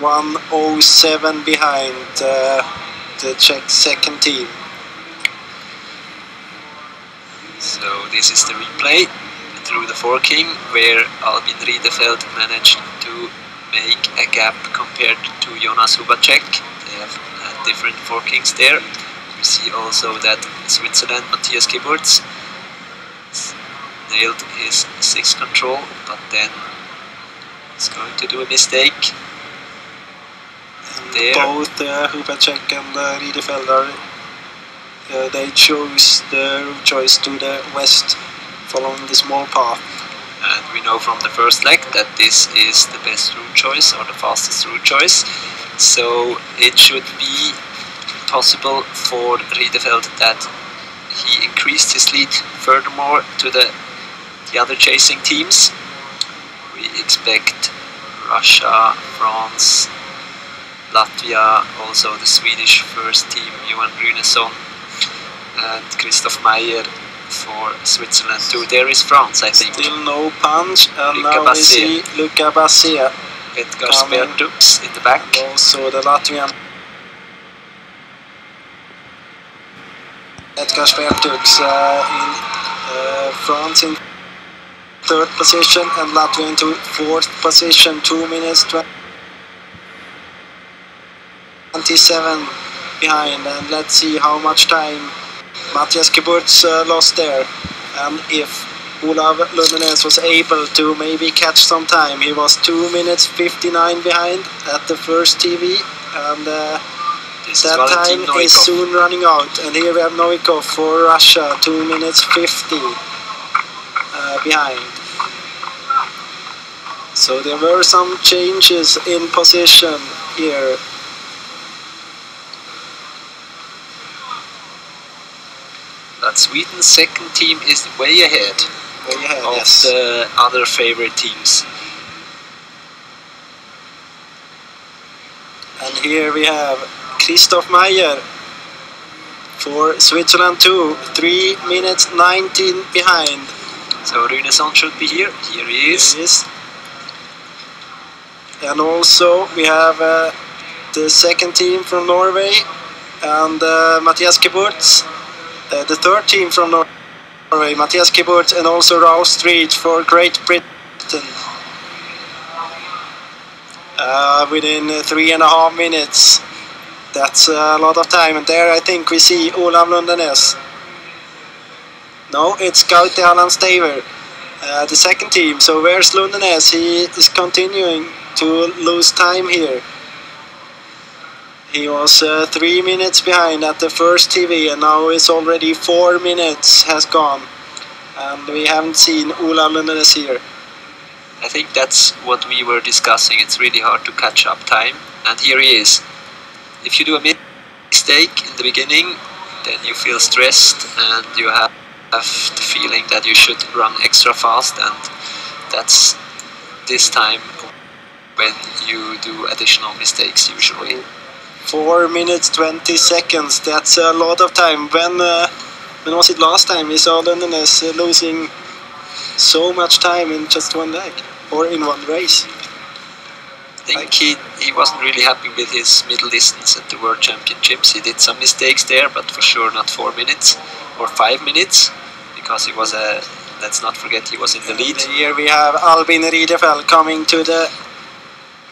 1:07 behind the Czech second team. So this is the replay through the forking, where Albin Riedefeld managed to make a gap compared to Jonas Hubacek. They have different forkings there. We see also that Switzerland, Matthias Kiburtz nailed his 6th control, but then he's going to do a mistake. There. Both Hubacek and Riedefeld are they chose the route choice to the west, following the small path. And we know from the first leg that this is the best route choice, or the fastest route choice. So it should be possible for Riedefeld that he increased his lead furthermore to the other chasing teams. We expect Russia, France, Latvia, also the Swedish first team, Johan Runesson and Christoph Meyer for Switzerland too. There is France, I think. Still no punch, and Luca now Basset. we see Luca Basset. Edgar Spertux in the back. And also the Latvian Edgar Spertux in France in 3rd position, and Latvia in 4th position, 2 minutes 27 behind. And let's see how much time Matthias Kiburtz lost there, and if Olav Lundenes was able to maybe catch some time. He was 2 minutes 59 behind at the first TV, and that time is soon running out. And here we have Novikov for Russia, 2 minutes 50 behind. So there were some changes in position here. But Sweden's second team is way ahead of yes. the other favorite teams. And here we have Christoph Meyer for Switzerland too, 3 minutes 19 behind. So Runesson should be here. Here he is. Here he is. And also we have the second team from Norway, and Matthias Kiburtz. The third team from Norway, Matthias Kiburtz, and also Rouse Street for Great Britain. Within 3.5 minutes. That's a lot of time. And there I think we see Olav Lundenes. No, it's Gaute Halland Staver, the second team. So where's Lundenes? He is continuing to lose time here. He was 3 minutes behind at the first TV, and now it's already 4 minutes has gone, and we haven't seen Olav Lundenes here. I think that's what we were discussing. It's really hard to catch up time, and here he is. If you do a mistake in the beginning, then you feel stressed and you have the feeling that you should run extra fast, and that's this time when you do additional mistakes usually. 4 minutes 20 seconds, that's a lot of time. When was it last time we saw Lundenes losing so much time in just one leg, or in one race? I think he wasn't really happy with his middle distance at the World Championships. He did some mistakes there, but for sure not 4 minutes or 5 minutes, because he was let's not forget, he was in the lead. Here we have Albin Riedefeld coming to the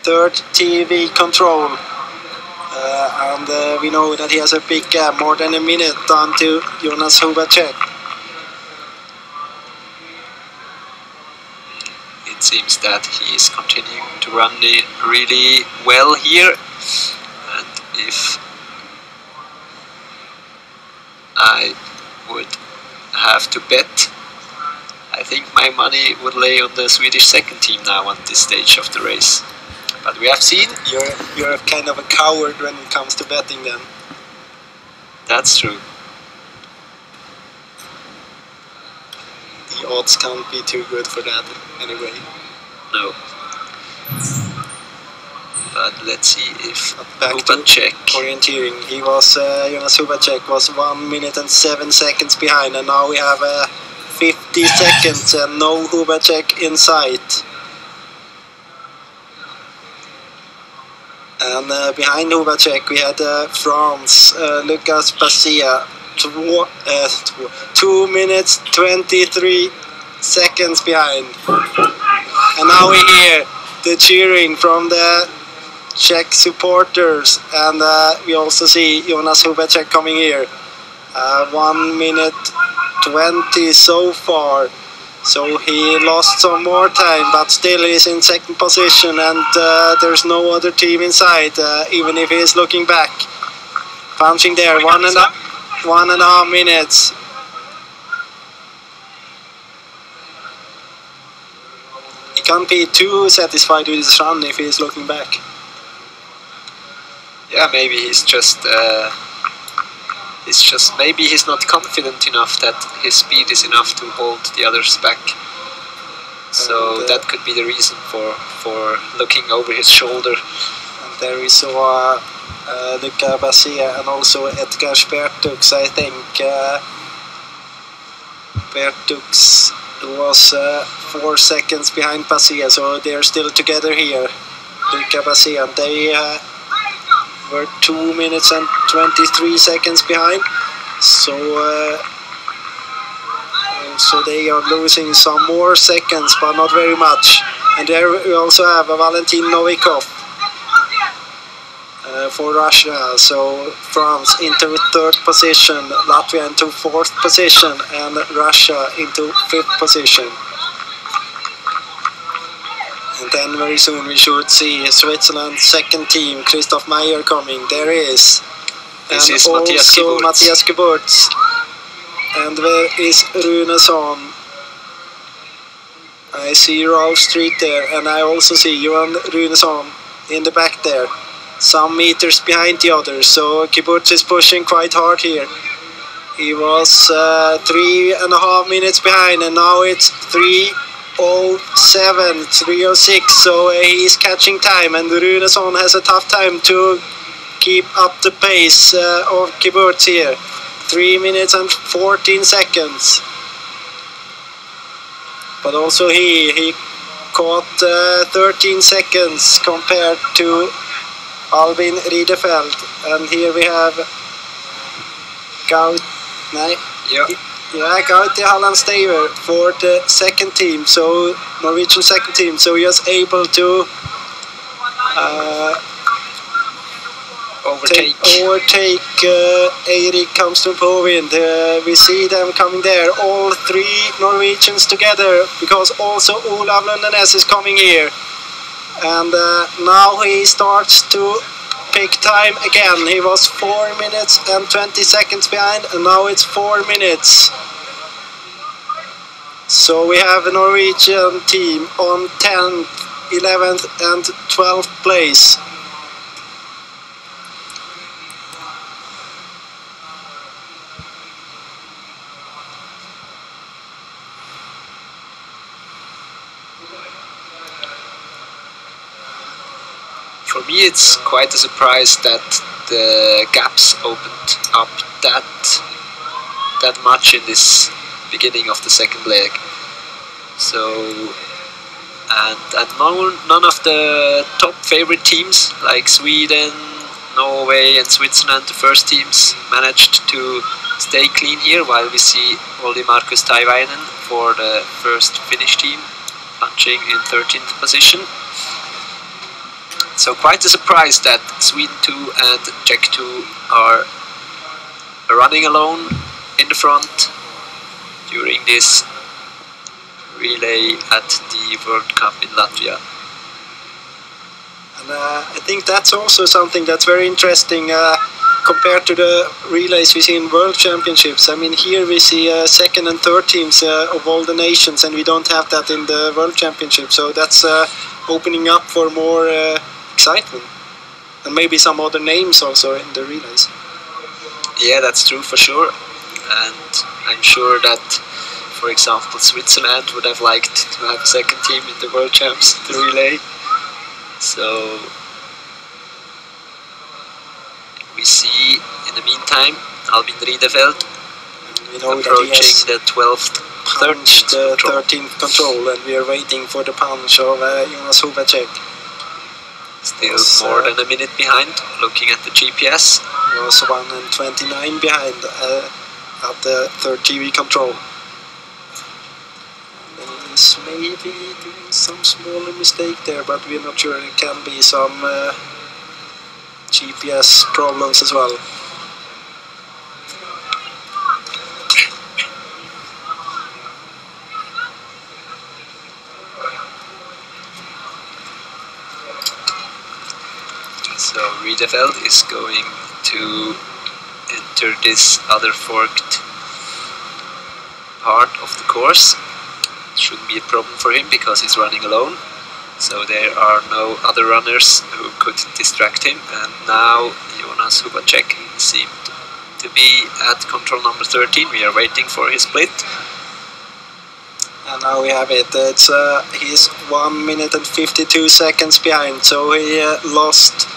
3rd TV control. And we know that he has a big gap, more than a minute down to Jonas Hubacek. It seems that he is continuing to run really well here, and if I would have to bet, I think my money would lay on the Swedish second team now at this stage of the race. But we have seen. You're kind of a coward when it comes to betting then. That's true. The odds can't be too good for that anyway. No. But let's see if back Hubacek. To orienteering. He was Jonas Hubacek was 1 minute and 7 seconds behind, and now we have 50 seconds and no Hubacek in sight. And behind Hubacek we had France, Lucas Passia, 2 minutes 23 seconds behind. And now we hear the cheering from the Czech supporters, and we also see Jonas Hubacek coming here. 1 minute 20 so far, so he lost some more time, but still he's in second position, and there's no other team inside, even if he's looking back. Punching there, 1.5 minutes. He can't be too satisfied with his run if he's looking back. Yeah, maybe maybe he's not confident enough that his speed is enough to hold the others back. So that could be the reason for looking over his shoulder. And there we saw Luca Bassia and also Edgar Spertux, I think. Spertux was 4 seconds behind Bassia, so they're still together here. Luca Bassia, and they were 2 minutes and 23 seconds behind, so they are losing some more seconds, but not very much. And there we also have Valentin Novikov for Russia, so France into 3rd position, Latvia into 4th position, and Russia into 5th position. And then very soon we should see Switzerland's 2nd team, Christoph Meyer, coming. There is. This and is also Matthias Geburts. And where is Runesson? I see Rolf Street there, and I also see Johan Runesson in the back there, some meters behind the others. So Geburts is pushing quite hard here. He was 3.5 minutes behind, and now it's 3:07, 3:06, so he's catching time, and Runesson has a tough time to keep up the pace of Geburts here. 3 minutes and 14 seconds. But also he caught 13 seconds compared to Albin Riedefeld. And here we have Gauti Hallandstaver for the 2nd team, so Norwegian 2nd team. So he was able to overtake Eirik Kamstrup-Hovind. We see them coming there, all 3 Norwegians together, because also Olav Lundenes is coming here. And now he starts to pick time again. He was 4 minutes and 20 seconds behind, and now it's 4 minutes. So we have a Norwegian team on 10th, 11th and 12th place. For me, it's quite a surprise that the gaps opened up that much in this beginning of the 2nd leg. So, and none of the top favorite teams like Sweden, Norway and Switzerland, the first teams, managed to stay clean here, while we see only Markus Taivainen for the first Finnish team punching in 13th position. So quite a surprise that Sweden 2 and Czech 2 are running alone in the front during this relay at the World Cup in Latvia. And I think that's also something that's very interesting compared to the relays we see in World Championships. I mean, here we see 2nd and 3rd teams of all the nations, and we don't have that in the World Championship. So that's opening up for more excitement, and maybe some other names also in the relays. Yeah, that's true for sure, and I'm sure that, for example, Switzerland would have liked to have a 2nd team in the World Champs, the relay. So we see in the meantime Albin Riedefeld We know approaching the 12th, punched the 13th control, and we are waiting for the punch of Jonas Hubacek. Still more than a minute behind, looking at the GPS. He was 1:29 behind at the third TV control. And he's maybe doing some smaller mistake there, but we're not sure. It can be some GPS problems as well. So Riedefeld is going to enter this other forked part of the course. Shouldn't be a problem for him because he's running alone. So there are no other runners who could distract him. And now Jonas Hubacek seemed to be at control number 13. We are waiting for his split. And now we have it. It's he's 1 minute and 52 seconds behind. So he lost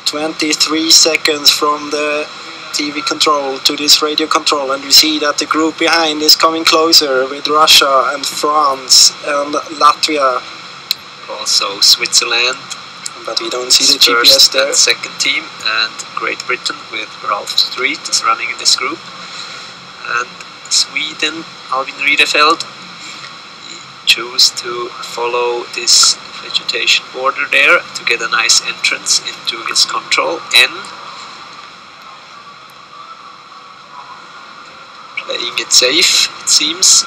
23 seconds from the TV control to this radio control, and we see that the group behind is coming closer with Russia and France and Latvia. Also Switzerland, but we don't see the GPS there. And second team, and Great Britain with Ralph Street is running in this group. And Sweden, Albin Riedefeld, he chose to follow this vegetation border there to get a nice entrance into his control N. Playing it safe, it seems.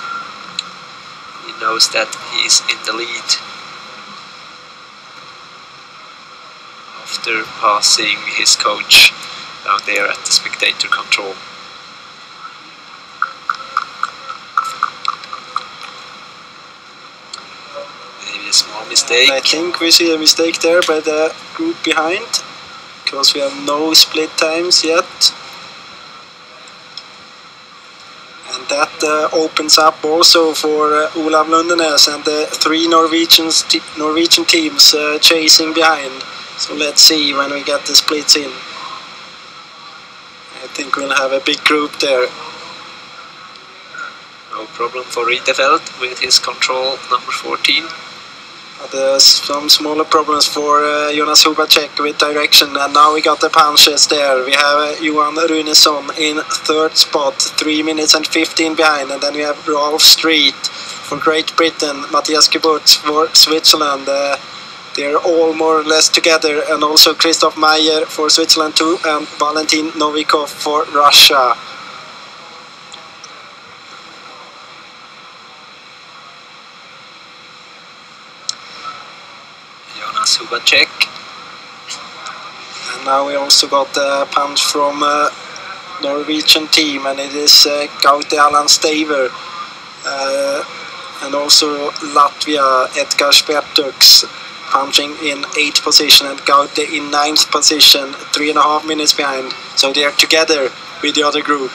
He knows that he's in the lead after passing his coach down there at the spectator control. Maybe a small mistake. I think we see a mistake there by the group behind, because we have no split times yet. And that opens up also for Olav Lundenes and the three Norwegian teams chasing behind. So let's see when we get the splits in. I think we'll have a big group there. No problem for Riedefeld with his control number 14. There's some smaller problems for Jonas Hubacek with direction, and now we got the punches there. We have Johan Runesson in third spot, 3 minutes and 15 behind, and then we have Rolf Street for Great Britain, Matthias Gebutz for Switzerland. They're all more or less together, and also Christoph Meyer for Switzerland too, and Valentin Novikov for Russia. Hubacek. And now we also got a punch from Norwegian team, and it is Gaute Allan Staver, and also Latvia Edgar Spertuks punching in 8th position, and Gaute in 9th position, 3.5 minutes behind. So they are together with the other group.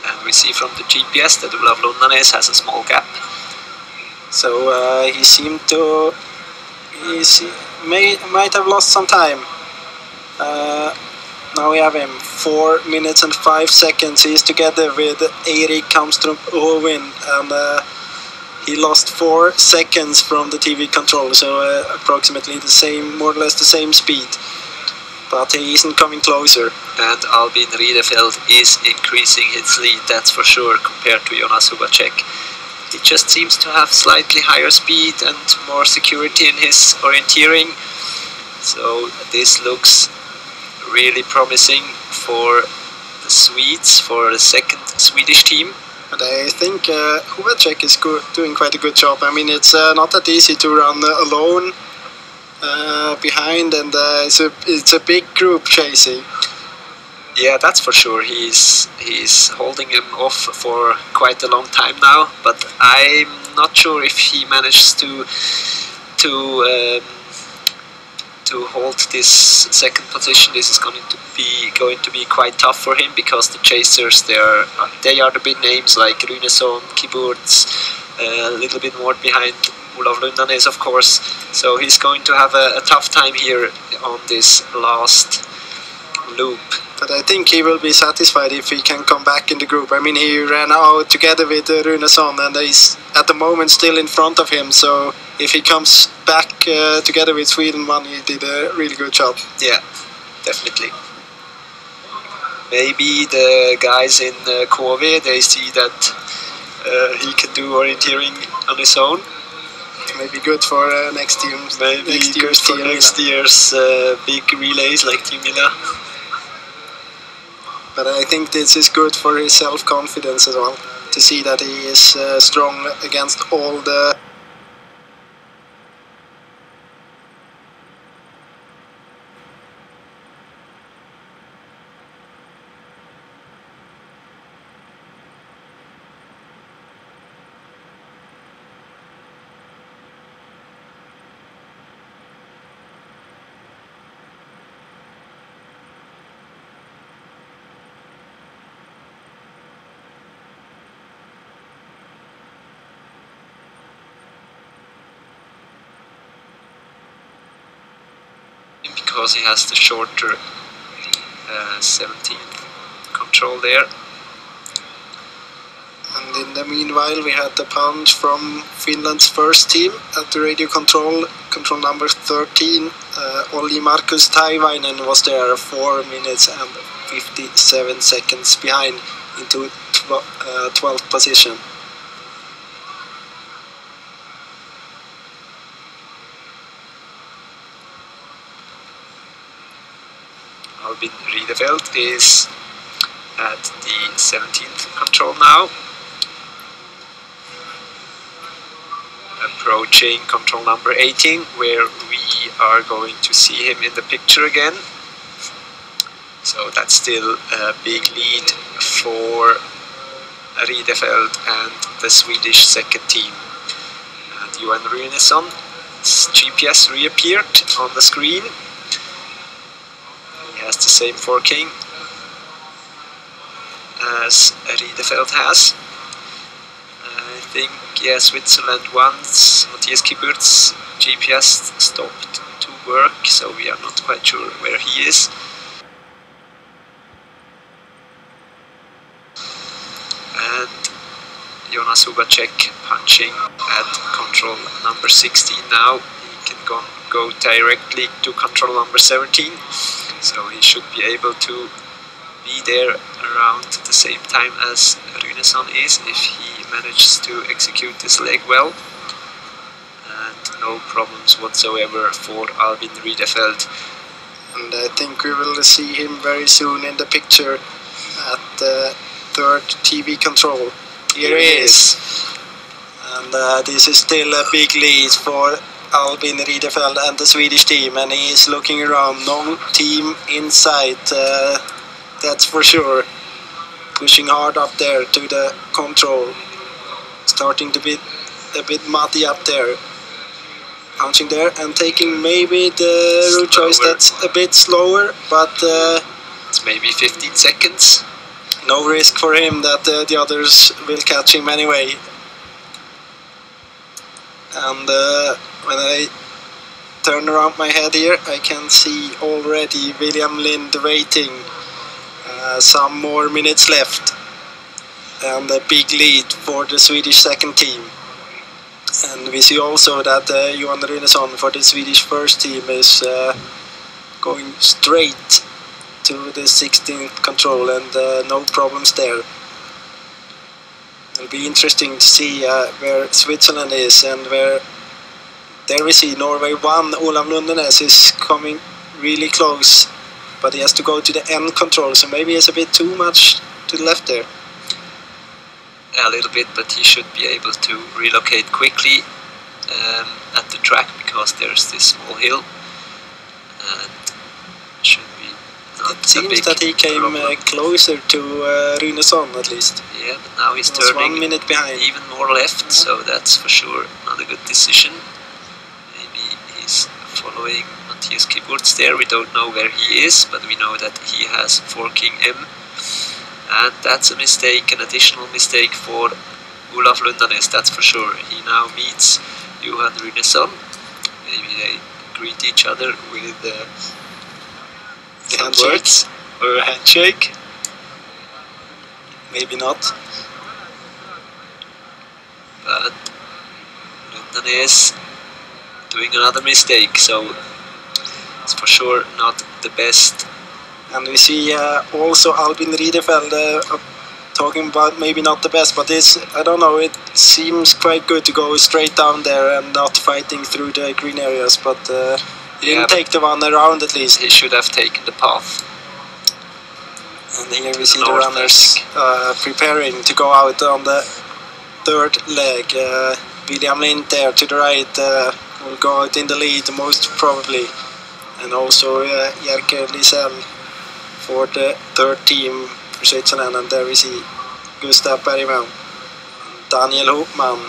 And we see from the GPS that Olav Lundenes has a small gap. So he seemed to, might have lost some time. Now we have him, 4 minutes and 5 seconds. He's together with Erik Kamstrup Owin, and he lost 4 seconds from the TV control, so approximately the same, more or less the same speed. But he isn't coming closer. And Albin Riedefeld is increasing his lead, that's for sure, compared to Jonas Hubacek. He just seems to have slightly higher speed and more security in his orienteering. So this looks really promising for the Swedes, for the second Swedish team. But I think Hubacek is doing quite a good job. I mean, it's not that easy to run alone behind, and it's a big group chasing. Yeah, that's for sure. He's holding him off for quite a long time now, but I'm not sure if he manages to hold this second position. This is going to be quite tough for him, because the chasers they are the big names like Runesson, Kiburz, a little bit more behind Olav Lundenes, of course. So he's going to have a tough time here on this last loop But I think he will be satisfied if he can come back in the group. I mean, he ran out together with Runesson, and he's at the moment still in front of him. So if he comes back together with Sweden one, he did a really good job. Yeah, definitely. Maybe the guys in KV, they see that he can do orienteering on his own. Maybe good for next team. Maybe good for next year's big relays like Team Mila. But I think this is good for his self-confidence as well, to see that he is strong against all the because he has the shorter 17th control there. And in the meanwhile, we had the punch from Finland's first team at the radio control number 13. Olli Markus Taivainen was there 4 minutes and 57 seconds behind into 12th position. Albin Riedeveld is at the 17th control now, approaching control number 18, where we are going to see him in the picture again. So that's still a big lead for Riedeveld and the Swedish second team. And Johan Runesson's GPS reappeared on the screen. He has the same forking as Riedeveld has. I think, yeah, Switzerland once Matthias Kiburt's GPS stopped to work, so we are not quite sure where he is. And Jonas Hubacek punching at control number 16 now. He can go directly to control number 17. So he should be able to be there around the same time as Runesson is if he manages to execute this leg well. And no problems whatsoever for Albin Riedeveld. And I think we will see him very soon in the picture at the third TV control. Here he is. And this is still a big lead for Albin Riedeveld and the Swedish team, and he is looking around, no team in sight, that's for sure. Pushing hard up there to the control, starting to be a bit muddy up there. Punching there and taking maybe the route choice that's a bit slower, but it's maybe 15 seconds. No risk for him that the others will catch him anyway. And when I turn around my head here, I can see already William Lind waiting. Some more minutes left. And a big lead for the Swedish second team. And we see also that Johan Runesson for the Swedish first team is going straight to the 16th control, and no problems there. It'll be interesting to see where Switzerland is, and where there we see Norway 1, Olav Lundenes is coming really close, but he has to go to the end control, so maybe it's a bit too much to the left there. A little bit, but he should be able to relocate quickly at the track, because there's this small hill, and should be not it seems that he came closer to Runesson at least. Yeah, but now he's turning 1 minute behind. Even more left, so that's for sure not a good decision. Maybe he's following Matthias Kiburtz there. We don't know where he is, but we know that he has forking M. And that's a mistake, an additional mistake for Olaf Lundanes, that's for sure. He now meets Johan Runesson. Maybe they greet each other with some words. Or a handshake? Maybe not. But London is doing another mistake, so it's for sure not the best. And we see also Albin Riedefeld talking about maybe not the best, but this, I don't know, it seems quite good to go straight down there and not fighting through the green areas, but he didn't take the one around at least. He should have taken the path. And here we see the runners preparing to go out on the third leg. William Lind there to the right will go out in the lead most probably. And also Jerker Lisell for the third team for Switzerland. And there we see Gustav Bergman, Daniel Hopman.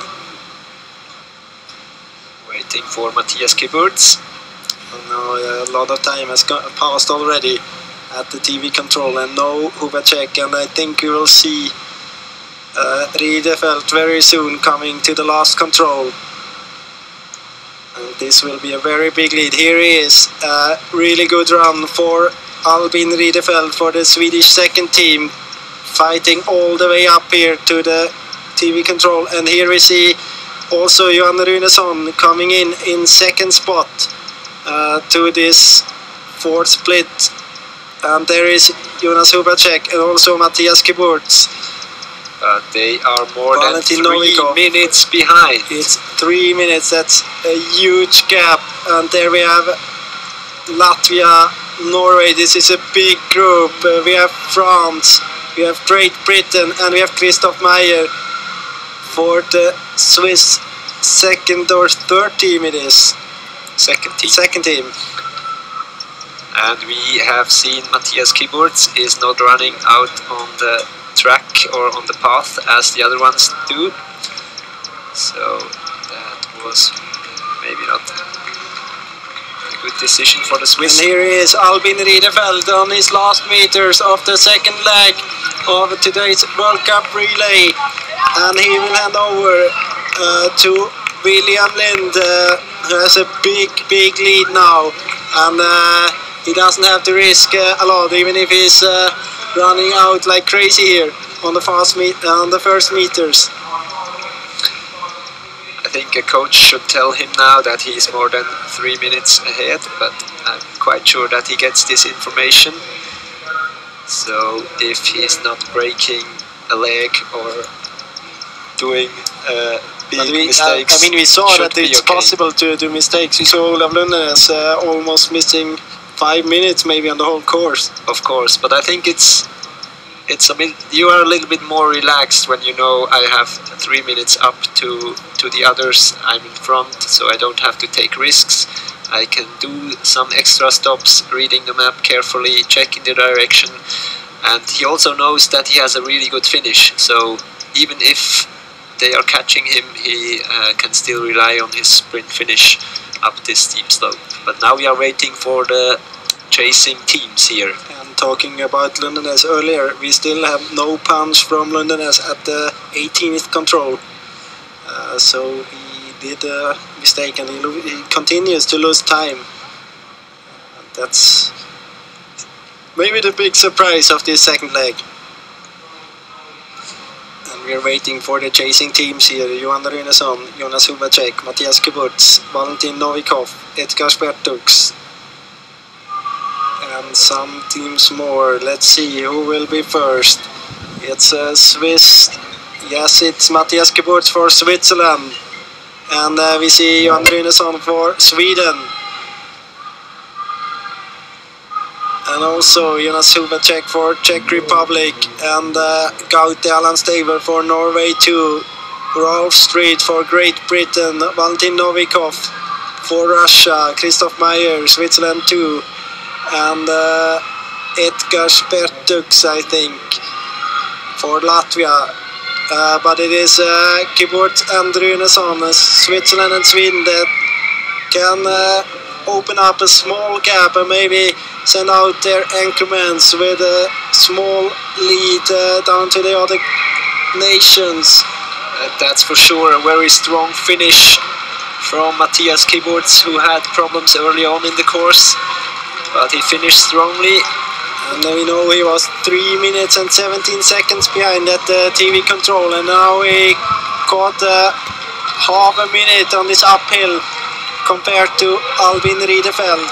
Waiting for Matthias Kiburtz. Now a lot of time has passed already at the TV control, and no Hubacek, and I think we will see Riedefeld very soon coming to the last control. And this will be a very big lead. Here he is, a really good run for Albin Riedefeld for the Swedish second team, fighting all the way up here to the TV control. And here we see also Johan Runesson coming in second spot to this fourth split. And there is Jonas Hubacek and also Matthias Kiburtz. They are more than 3 minutes behind. It's 3 minutes, that's a huge gap. And there we have Latvia, Norway, this is a big group. We have France, we have Great Britain, and we have Christoph Meyer for the Swiss second or third team it is. Second team. And we have seen Matthias Kiburtz is not running out on the track or on the path as the other ones do. So that was maybe not a good decision for the Swiss. And here is Albin Riedefeld on his last meters of the second leg of today's World Cup relay. And he will hand over to William Lind, who has a big lead now. And he doesn't have to risk a lot, even if he's running out like crazy here on the first meters. I think a coach should tell him now that he's more than 3 minutes ahead, but I'm quite sure that he gets this information. So if he's not breaking a leg or doing big mistakes, I mean, we saw that it's possible to do mistakes. We saw Olav Lundenes almost missing 5 minutes maybe on the whole course. Of course, but I think it's a bit, you are a little bit more relaxed when you know I have 3 minutes up to the others. I'm in front, so I don't have to take risks. I can do some extra stops, reading the map carefully, checking the direction, and he also knows that he has a really good finish, so even if they are catching him, he can still rely on his sprint finish up this steep slope. But now we are waiting for the chasing teams here. And talking about Lundenes earlier, we still have no punch from Lundenes at the 18th control. So he did a mistake and he continues to lose time. That's maybe the big surprise of this second leg. And we're waiting for the chasing teams here. Johan Runesson, Jonas Hubacek, Matthias Kiburtz, Valentin Novikov, Edgar Spertux, and some teams more. Let's see who will be first. It's a Swiss. Yes, it's Matthias Kiburtz for Switzerland. And we see Johan Runesson for Sweden. And also Jonas Hubacek for Czech Republic. And Gaute Allan Staver for Norway too. Rolf Street for Great Britain. Valentin Novikov for Russia. Christoph Meyer, Switzerland too. And Edgar Spertux, I think, for Latvia. But it is Kiburtz and Runesson, Switzerland and Sweden, that can open up a small gap and maybe send out their anchormen with a small lead down to the other nations. That's for sure a very strong finish from Matthias Kiburtz, who had problems early on in the course. But he finished strongly. And we know he was 3 minutes and 17 seconds behind at the TV control, and now he caught half a minute on this uphill compared to Albin Riedefeld.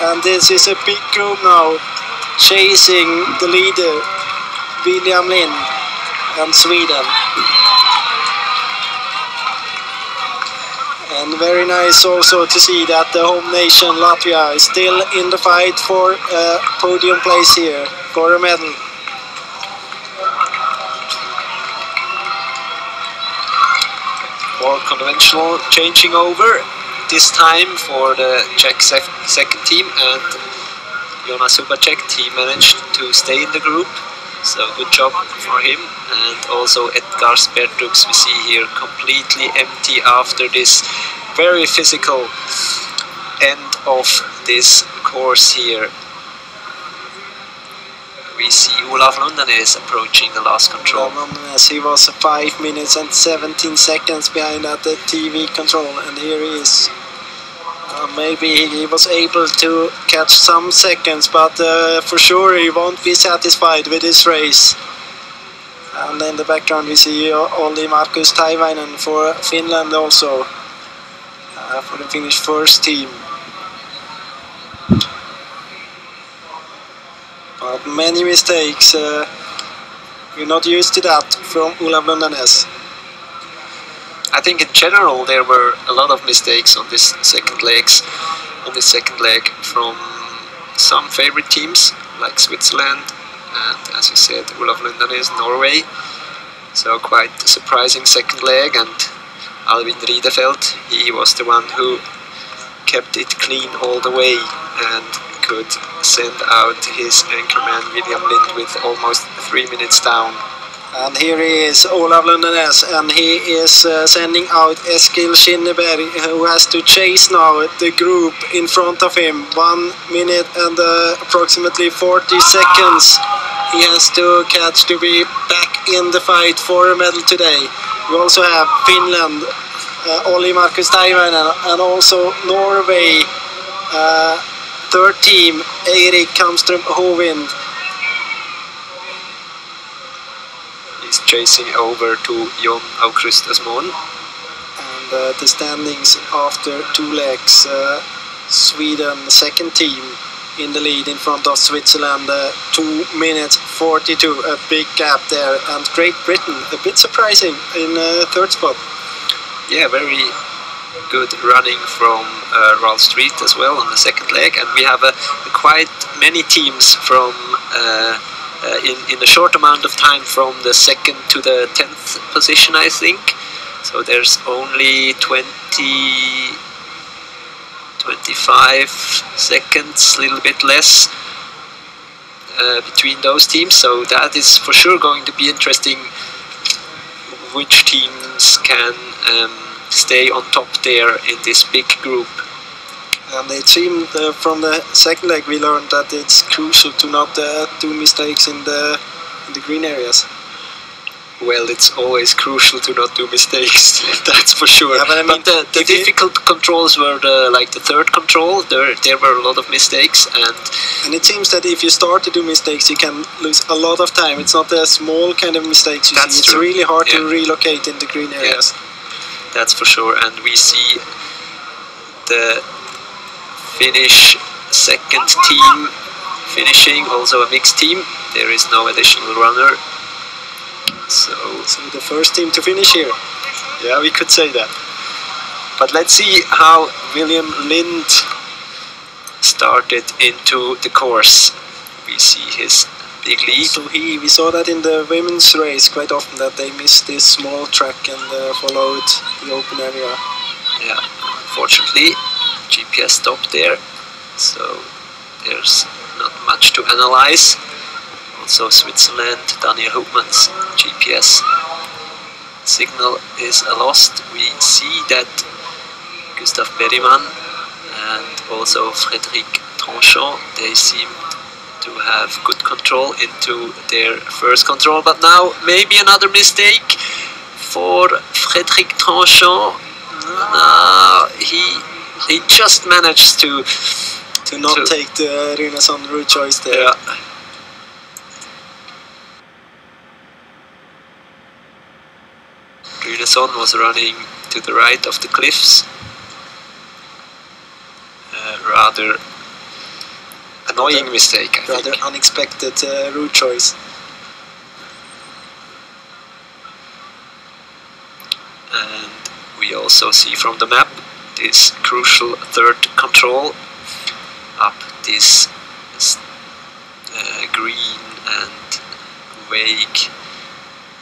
And this is a big group now, chasing the leader, William Lind and Sweden. And very nice also to see that the home nation Latvia is still in the fight for a podium place here, for a medal. More conventional changing over, this time for the Czech second team, and Jonas Subacek, he managed to stay in the group, so good job for him. And also Edgar Spertux we see here completely empty after this very physical end of this course here. We see Olaf Lundanes approaching the last control. Lundanes, he was 5 minutes and 17 seconds behind at the TV control, and here he is. Maybe he was able to catch some seconds, but for sure he won't be satisfied with this race. And in the background we see Olli Markus Taivainen for Finland also, for the Finnish first team. But many mistakes, we're not used to that from Olaf Lundanes. I think in general there were a lot of mistakes on this second leg from some favorite teams like Switzerland and, as you said, Olaf Lundanes, Norway. So quite a surprising second leg, and Albin Riedefeld, he was the one who kept it clean all the way and could send out his anchorman William Lind with almost 3 minutes down. And here he is, Olaf Lundanes, and he is sending out Eskil Skinneberg, who has to chase now the group in front of him. 1 minute and approximately 40 seconds he has to catch to be back in the fight for a medal today. We also have Finland, Olli Markus Taivainen, and also Norway, third team, Eirik Kamström Hovind. He's chasing over to Jon Aukrust Asmon. And the standings after 2 legs, Sweden second team in the lead in front of Switzerland, 2 minutes 42, a big gap there, and Great Britain a bit surprising in third spot. Yeah, very good running from Ralph Street as well on the second leg, and we have quite many teams from in a short amount of time from the 2nd to the 10th position, I think. So there's only 25 seconds, a little bit less between those teams. So that is for sure going to be interesting, which teams can stay on top there in this big group. And it seemed from the second leg we learned that it's crucial to not do mistakes in the green areas. Well, it's always crucial to not do mistakes, that's for sure. Yeah, but I mean, the difficult controls were the third control. There were a lot of mistakes, and it seems that if you start to do mistakes, you can lose a lot of time. It's not a small kind of mistakes you see. It's really hard to relocate in the green areas. Yeah. That's for sure, and we see the Finnish second team finishing, also a mixed team. There is no additional runner. So the first team to finish here. Yeah, we could say that. But let's see how William Lind started into the course. We see his big lead. So we saw that in the women's race quite often, that they missed this small track and followed the open area. Yeah, unfortunately GPS stopped there, so there's not much to analyze. Also Switzerland, Daniel Hupmann's GPS signal is lost. We see that Gustav Berryman and also Frédéric Tranchant, they seem to have good control into their first control, but now maybe another mistake for Frédéric Tranchant. He just managed to to not take the Runason route choice there. Yeah. Runason was running to the right of the cliffs. Rather annoying mistake, I think. Rather unexpected route choice. And we also see from the map this crucial third control up this green and vague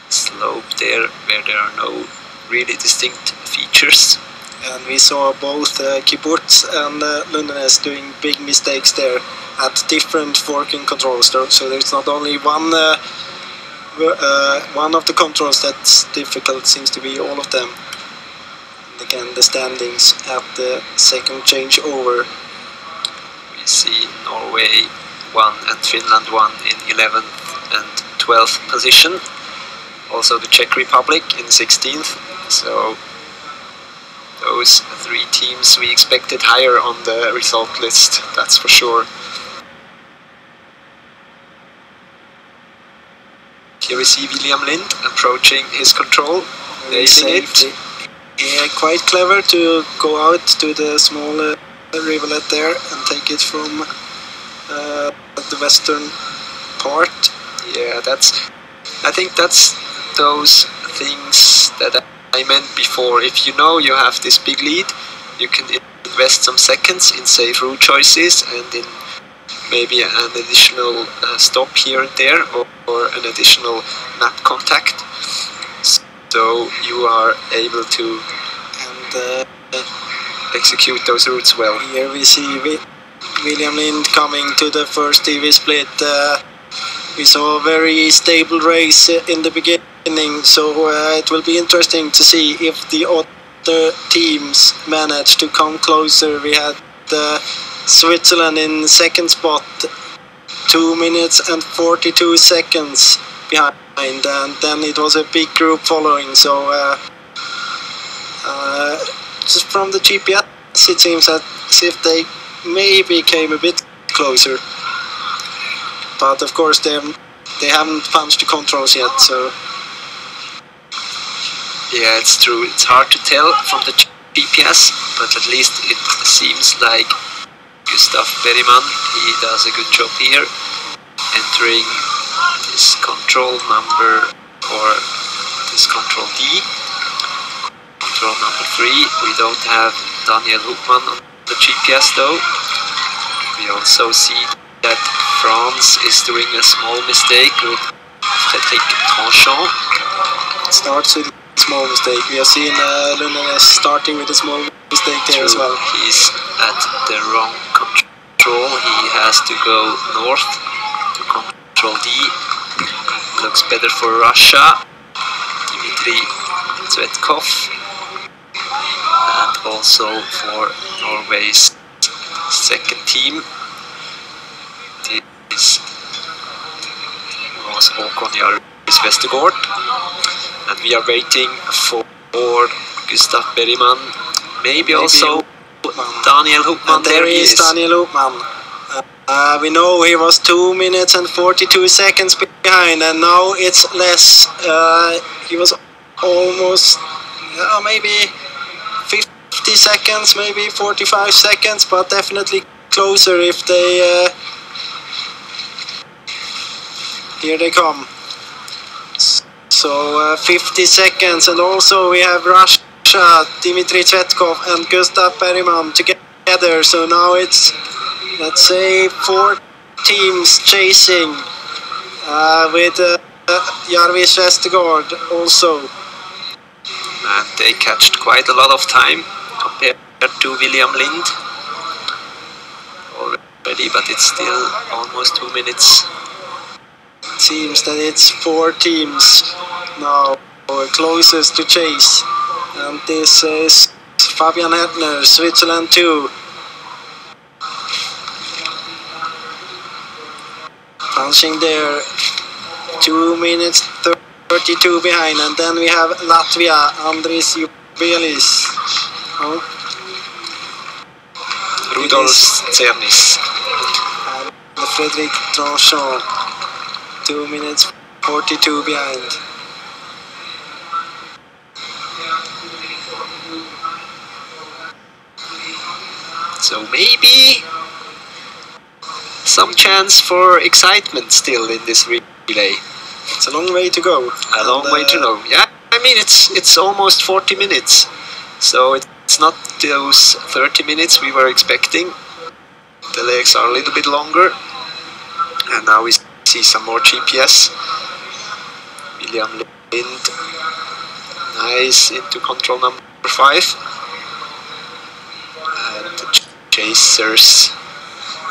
slope there, where there are no really distinct features. And we saw both Kibbutz and Lundenes doing big mistakes there at different forking controls. So there's not only one of the controls that's difficult, seems to be all of them. And again, the standings at the second changeover. We see Norway 1 and Finland 1 in 11th and 12th position. Also the Czech Republic in 16th. So those three teams we expected higher on the result list, that's for sure. Here we see William Lind approaching his control, nailing it. Yeah, quite clever to go out to the small rivulet there and take it from the western part. Yeah, I think that's those things that I meant before. If you know you have this big lead, you can invest some seconds in safe route choices and in maybe an additional stop here and there, or an additional map contact, so you are able to execute those routes well. Here we see William Lind coming to the first TV split. We saw a very stable race in the beginning, so it will be interesting to see if the other teams manage to come closer. We had Switzerland in second spot, 2 minutes and 42 seconds behind, and then it was a big group following. So just from the GPS it seems as if they maybe came a bit closer, but of course they haven't punched the controls yet, so yeah, it's true, it's hard to tell from the GPS, but at least it seems like Gustav Berryman, he does a good job here, entering this control number, or this control D, control number 3. We don't have Daniel Hoopman on the GPS though. We also see that France is doing a small mistake with Frédéric Tranchant. it starts with a small mistake. We have seen Lundenes starting with a small mistake there as well. He's at the wrong control. He has to go north to control D. Looks better for Russia. Dmitry Tsvetkov. And also for Norway's second team. This was Håkon Jarvis Vestergaard. And we are waiting for Gustav Berryman. Maybe also Daniel Hoopman. There he is, Daniel Hoopman. We know he was 2 minutes and 42 seconds behind, and now it's less. He was almost maybe 50 seconds, maybe 45 seconds, but definitely closer if they... here they come. So 50 seconds, and also we have Russia, Dmitry Tsvetkov and Gustav Berryman together. So now it's, let's say, 4 teams chasing with Jarvis Vestergaard also. And they catched quite a lot of time compared to William Lind already, but it's still almost 2 minutes. It seems that it's 4 teams now closest to chase, and this is Fabian Hettner, Switzerland 2. Punching there, 2 minutes 32 behind, and then we have Latvia, Andris Jubelis. Rudolf Cernis. And the Frederic Tranchant, 2 minutes 42 behind. So maybe some chance for excitement still in this relay. It's a long way to go. A long way to go. Yeah, I mean it's almost 40 minutes, so it's not those 30 minutes we were expecting. The legs are a little bit longer, and now we see some more GPS. William Lind, nice into control number 5, and the chasers,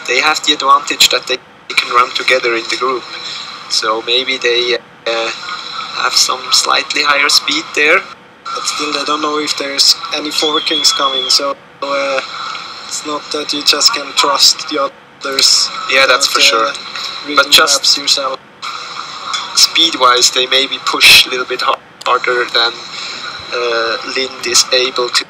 they have the advantage that they can run together in the group, so maybe they have some slightly higher speed there. But still, they don't know if there's any forkings coming, so it's not that you just can trust the others. Yeah, that's for sure. But just yourself. Speed-wise, they maybe push a little bit harder than Lind is able to.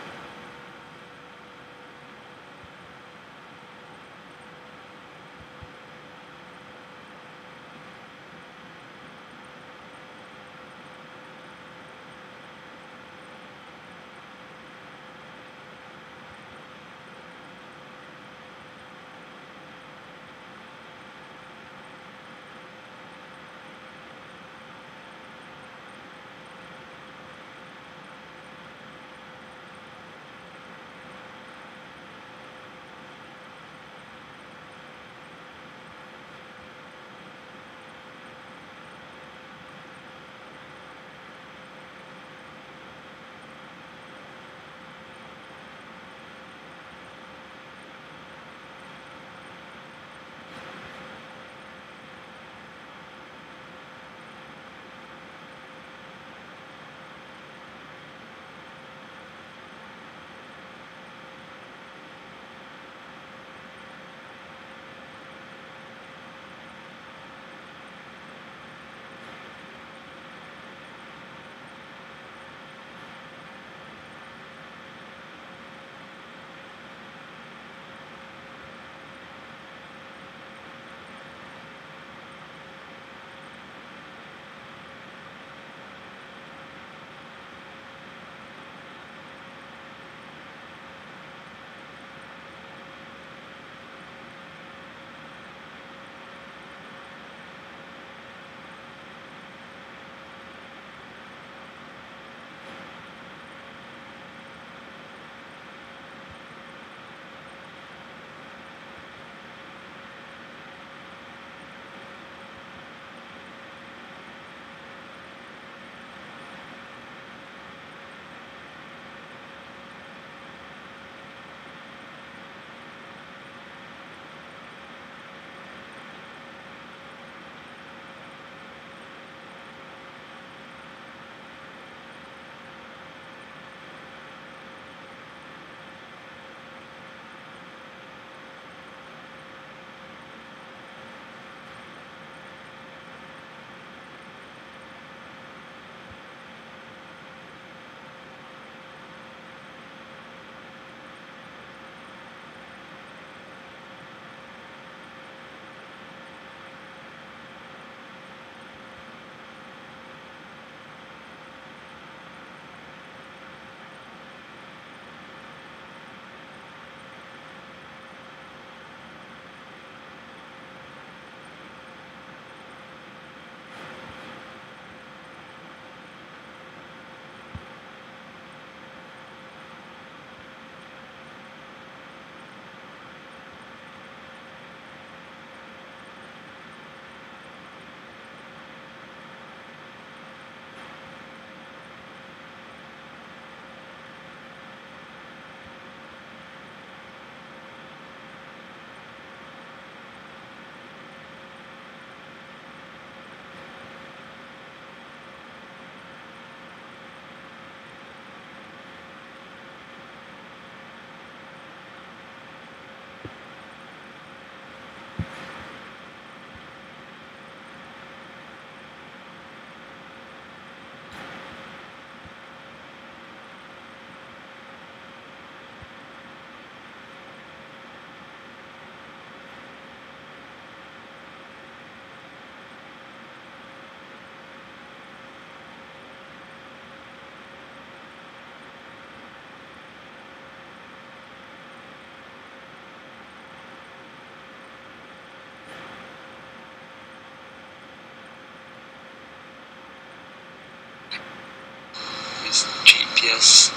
His GPS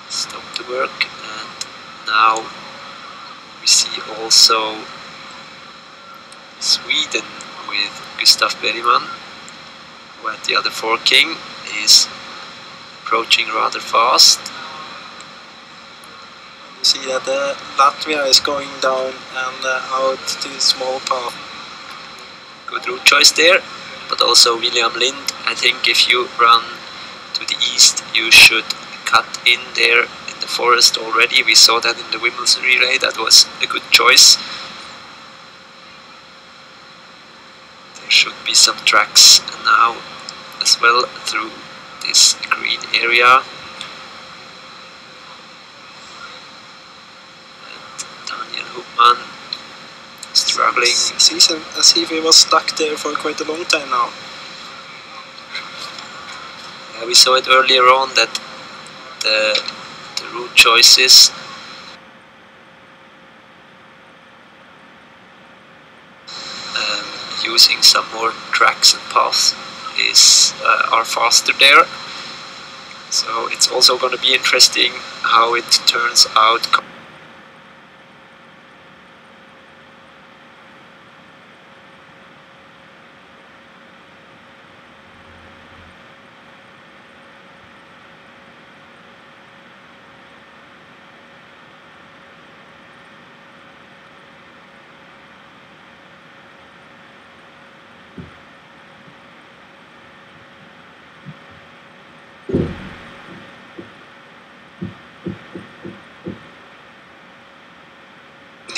stopped the work, and now we see also Sweden with Gustav Bergman, who at the other forking is approaching rather fast. You see that Latvia is going down and out to the small path. Good route choice there, but also William Lind. I think if you run to the east, you should cut in there in the forest already. We saw that in the Wimbledon relay. That was a good choice. There should be some tracks now as well through this green area. And Daniel Hupman struggling. Seems as if he was stuck there for quite a long time now. Yeah, we saw it earlier on that the route choices using some more tracks and paths are faster there. So it's also going to be interesting how it turns out.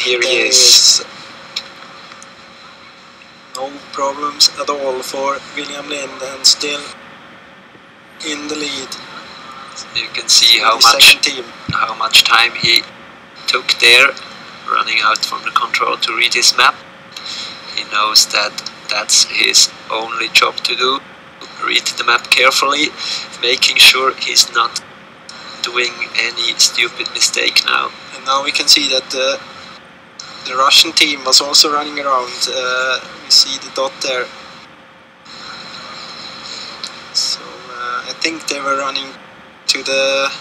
Here he is. No problems at all for William Lind, and still in the lead. So you can see how much time he took there, running out from the control to read his map. He knows that that's his only job to do. Read the map carefully, making sure he's not doing any stupid mistake now. And now we can see that the Russian team was also running around. We see the dot there. So I think they were running to the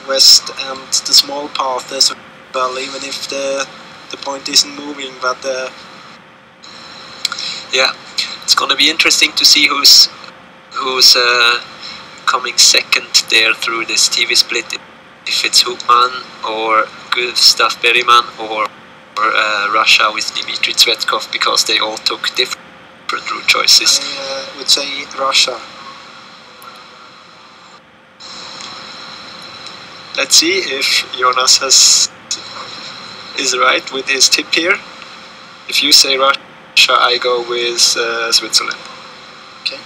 west and the small path as well, even if the point isn't moving. But yeah, it's gonna be interesting to see who's coming second there through this TV split. If it's Hupman or Gustav Bergman or Russia with Dmitry Tsvetkov, because they all took different route choices. I would say Russia. Let's see if Jonas is right with his tip here. If you say Russia, I go with Switzerland. Okay.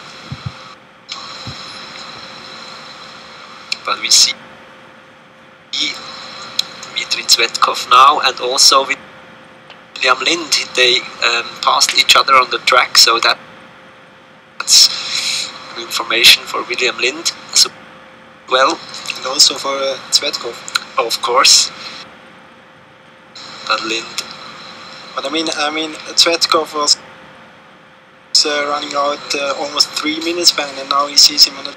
But we see Dmitry Tsvetkov now, and also with William Lind, they passed each other on the track, so that's information for William Lind as well. And also for Tsvetkov. Of course. But Lind. But I mean, Tsvetkov was running out almost 3 minutes behind, and now he sees him on the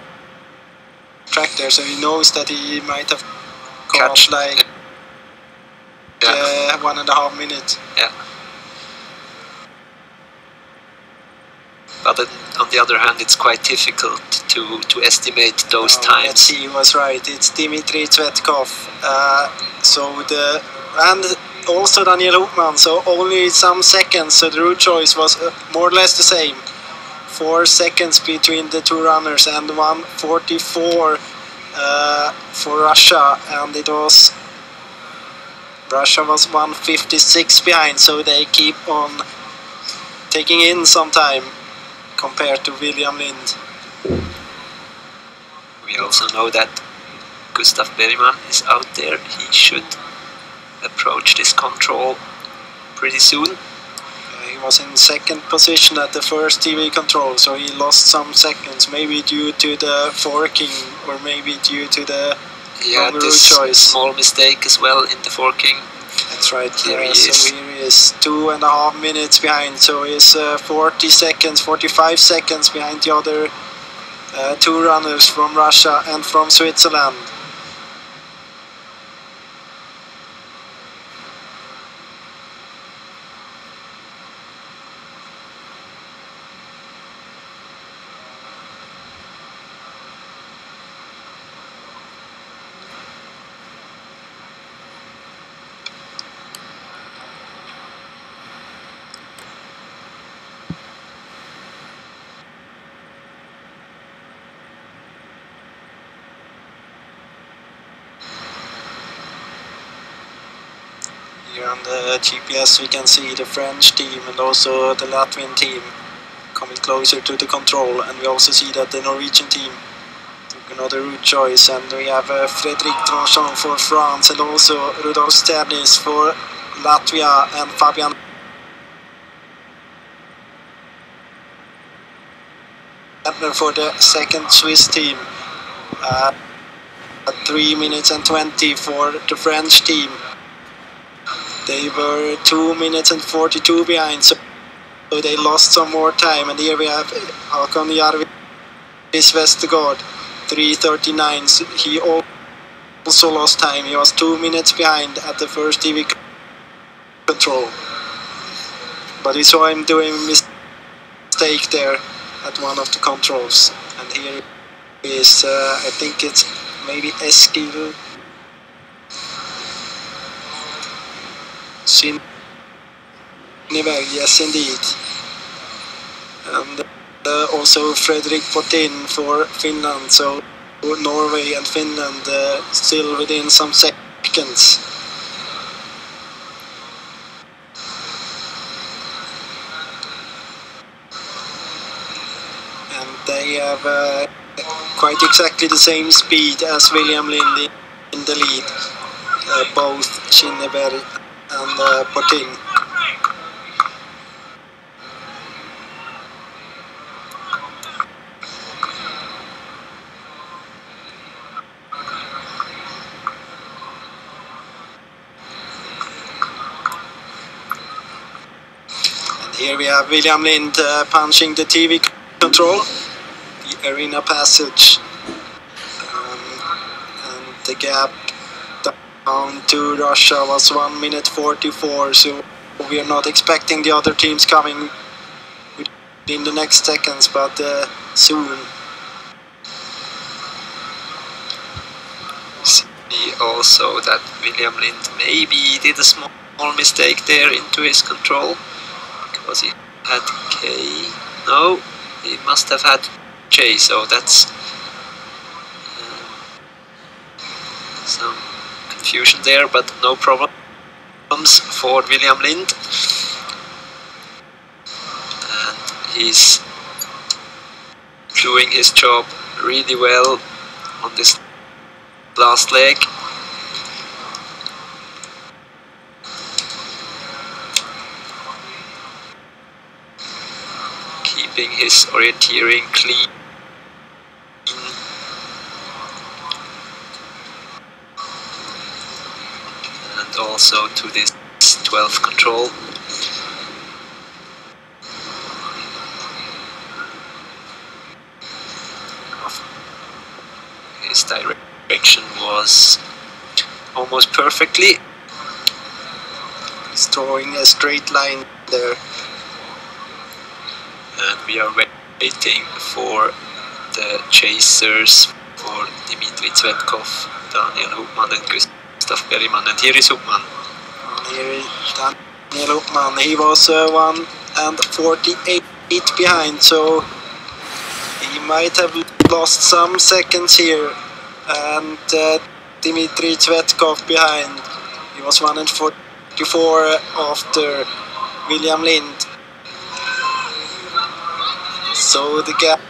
track there, so he knows that he might have caught like 1.5 minutes. Yeah. But on the other hand, it's quite difficult to estimate those times. Let's see, he was right. It's Dmitry Tsvetkov. And also Daniel Hupman. So only some seconds. So the route choice was more or less the same. 4 seconds between the two runners, and 1:44 for Russia, and Russia was 1:56 behind, so they keep on taking in some time compared to William Lind. We also know that Gustav Bergman is out there. He should approach this control pretty soon. He was in second position at the first TV control, so he lost some seconds, maybe due to the forking or maybe due to the route choice. Small mistake as well in the forking. That's right. Here he is. So here he is 2.5 minutes behind, so he's 45 seconds behind the other two runners from Russia and from Switzerland. Here on the GPS we can see the French team and also the Latvian team coming closer to the control, and we also see that the Norwegian team took another route choice, and we have Frédéric Tranchant for France and also Rudolf Sternis for Latvia and Fabian for the second Swiss team. 3 minutes and 20 for the French team. They were 2 minutes and 42 behind, so they lost some more time. And here we have Håkon Jarvis Vestergaard, 3:39. So he also lost time. He was 2 minutes behind at the first TV control. But we saw him doing a mistake there at one of the controls. And here is, I think it's maybe Eskil Sinneberg, yes indeed. And also Fredrik Potin for Finland, so Norway and Finland still within some seconds. And they have quite exactly the same speed as William Lind in the lead, both Sinneberg and Potin. And here we have William Lind punching the TV control, the arena passage, and the gap down to Russia was 1 minute 44, so we are not expecting the other teams coming within the next seconds, but soon. See also that William Lind maybe did a small mistake there into his control, because he had K. No, he must have had J, so that's some confusion there, but no problems for William Lind. And he's doing his job really well on this last leg. Keeping his orienteering clean. And also to this 12th control. His direction was almost perfectly. He's drawing a straight line there. And we are waiting for the chasers for Dmitry Tsvetkov, Daniel Hupman and Gustav Bergman. And here is Hupman. Here is Daniel Hupman. He was 1 and 48 behind, so he might have lost some seconds here. And Dmitry Tsvetkov behind. He was 1 and 44 after William Lind. So the gap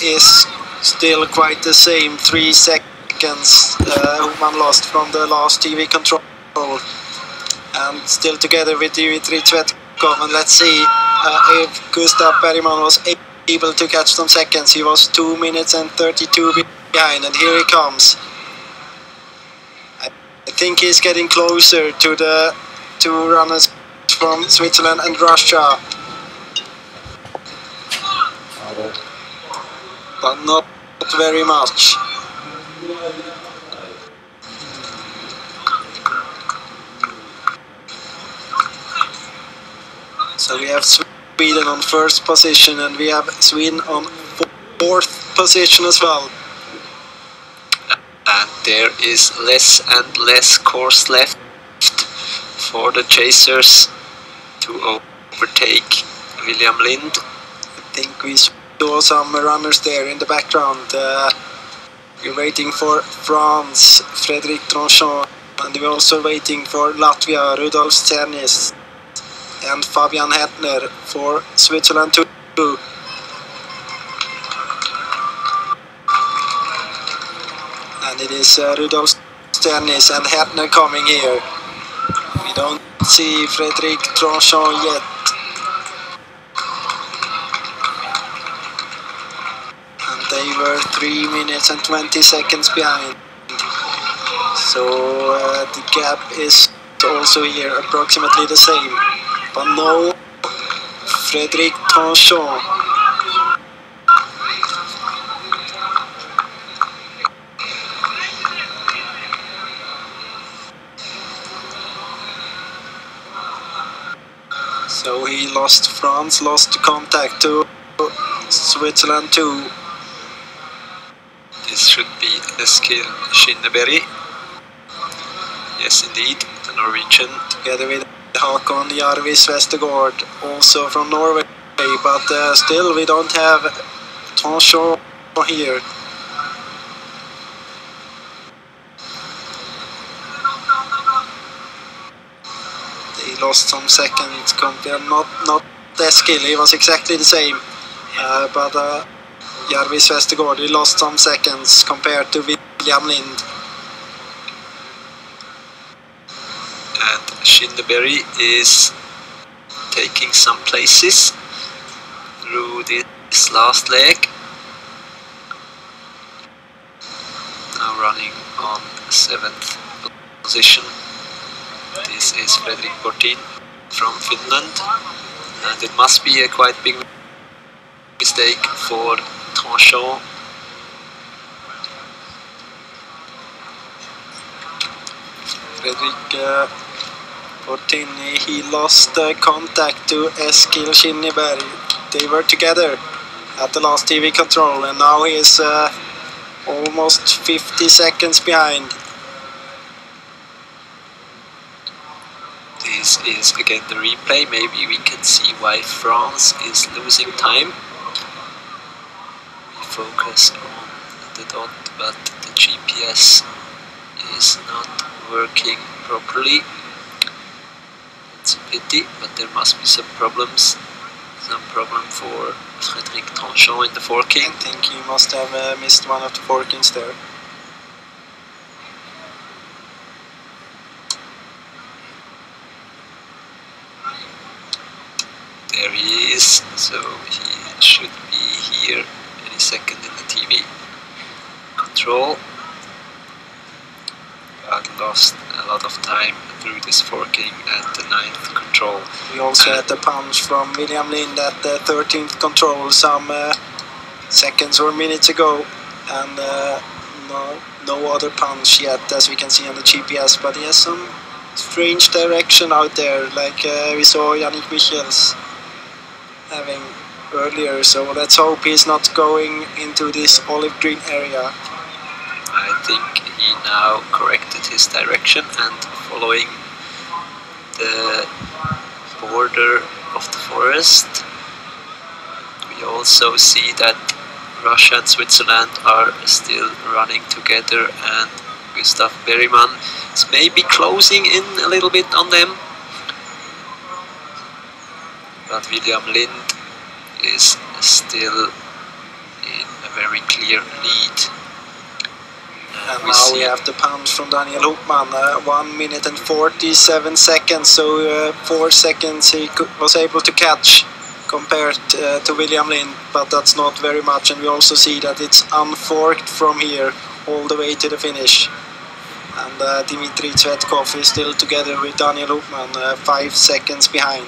is still quite the same, 3 seconds Hupman lost from the last TV control, and still together with Dmitry Tsvetkov. And let's see if Gustav Bergman was able to catch some seconds. He was 2 minutes and 32 behind, and here he comes. I think he's getting closer to the two runners from Switzerland and Russia, but not very much. So we have Sweden on first position, and we have Sweden on fourth position as well. And there is less and less course left for the chasers to overtake William Lind. I think we saw some runners there in the background. We're waiting for France, Frédéric Tranchant, and we're also waiting for Latvia, Rudolf Sternis, and Fabian Hettner for Switzerland too. And it is Rudolf Sternis and Hettner coming here. We don't see Frédéric Tranchant yet. And they were 3 minutes and 20 seconds behind. So the gap is also here approximately the same. But no Frédéric Tranchant. So he lost France, lost contact to Switzerland too. This should be Eskil Skinneberg. Yes, indeed, the Norwegian. Together with Håkon Jarvis Vestergaard, also from Norway. But still we don't have Tranchant here. They lost some seconds compared, not Eskil, he was exactly the same. But Jarvis Vestergaard, he lost some seconds compared to William Lind. And Skinneberg is taking some places through this last leg. Now running on 7th position. This is Fredrik Bortin from Finland, and it must be a quite big mistake for Tranchant. Fredrik Bortin, he lost contact to Eskil Skinneberg. They were together at the last TV control, and now he is almost 50 seconds behind. This is again the replay. Maybe we can see why France is losing time. We focus on the dot, but the GPS is not working properly. It's a pity, but there must be some problems. Some problem for Frédéric Tranchant in the forking. I think he must have missed one of the forkings there. There he is, so he should be here any second in the TV control. But lost a lot of time through this forking at the 9th control. We also had the punch from William Lind at the 13th control some seconds or minutes ago, and no other punch yet, as we can see on the GPS, but he has some strange direction out there, like we saw Yannick Michels having earlier, so let's hope he's not going into this olive green area. I think he now corrected his direction and following the border of the forest. We also see that Russia and Switzerland are still running together, and Gustav Berryman is maybe closing in a little bit on them. But William Lind is still in a very clear lead. And now we have the punch from Daniel Hoopman, 1 minute and 47 seconds, so 4 seconds he was able to catch compared to William Lind, but that's not very much, and we also see that it's unforked from here all the way to the finish. And Dmitry Tsvetkov is still together with Daniel Hoopman, 5 seconds behind.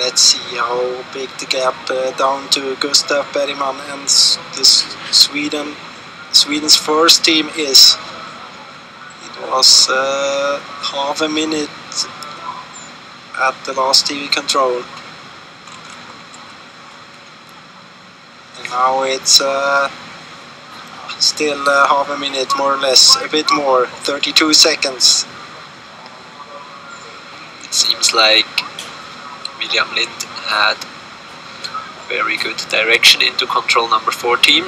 let's see how big the gap down to Gustav Bergman and Sweden's first team is. It was half a minute at the last TV control. And now it's still half a minute, more or less, a bit more, 32 seconds. It seems like William Lind had very good direction into control number 14.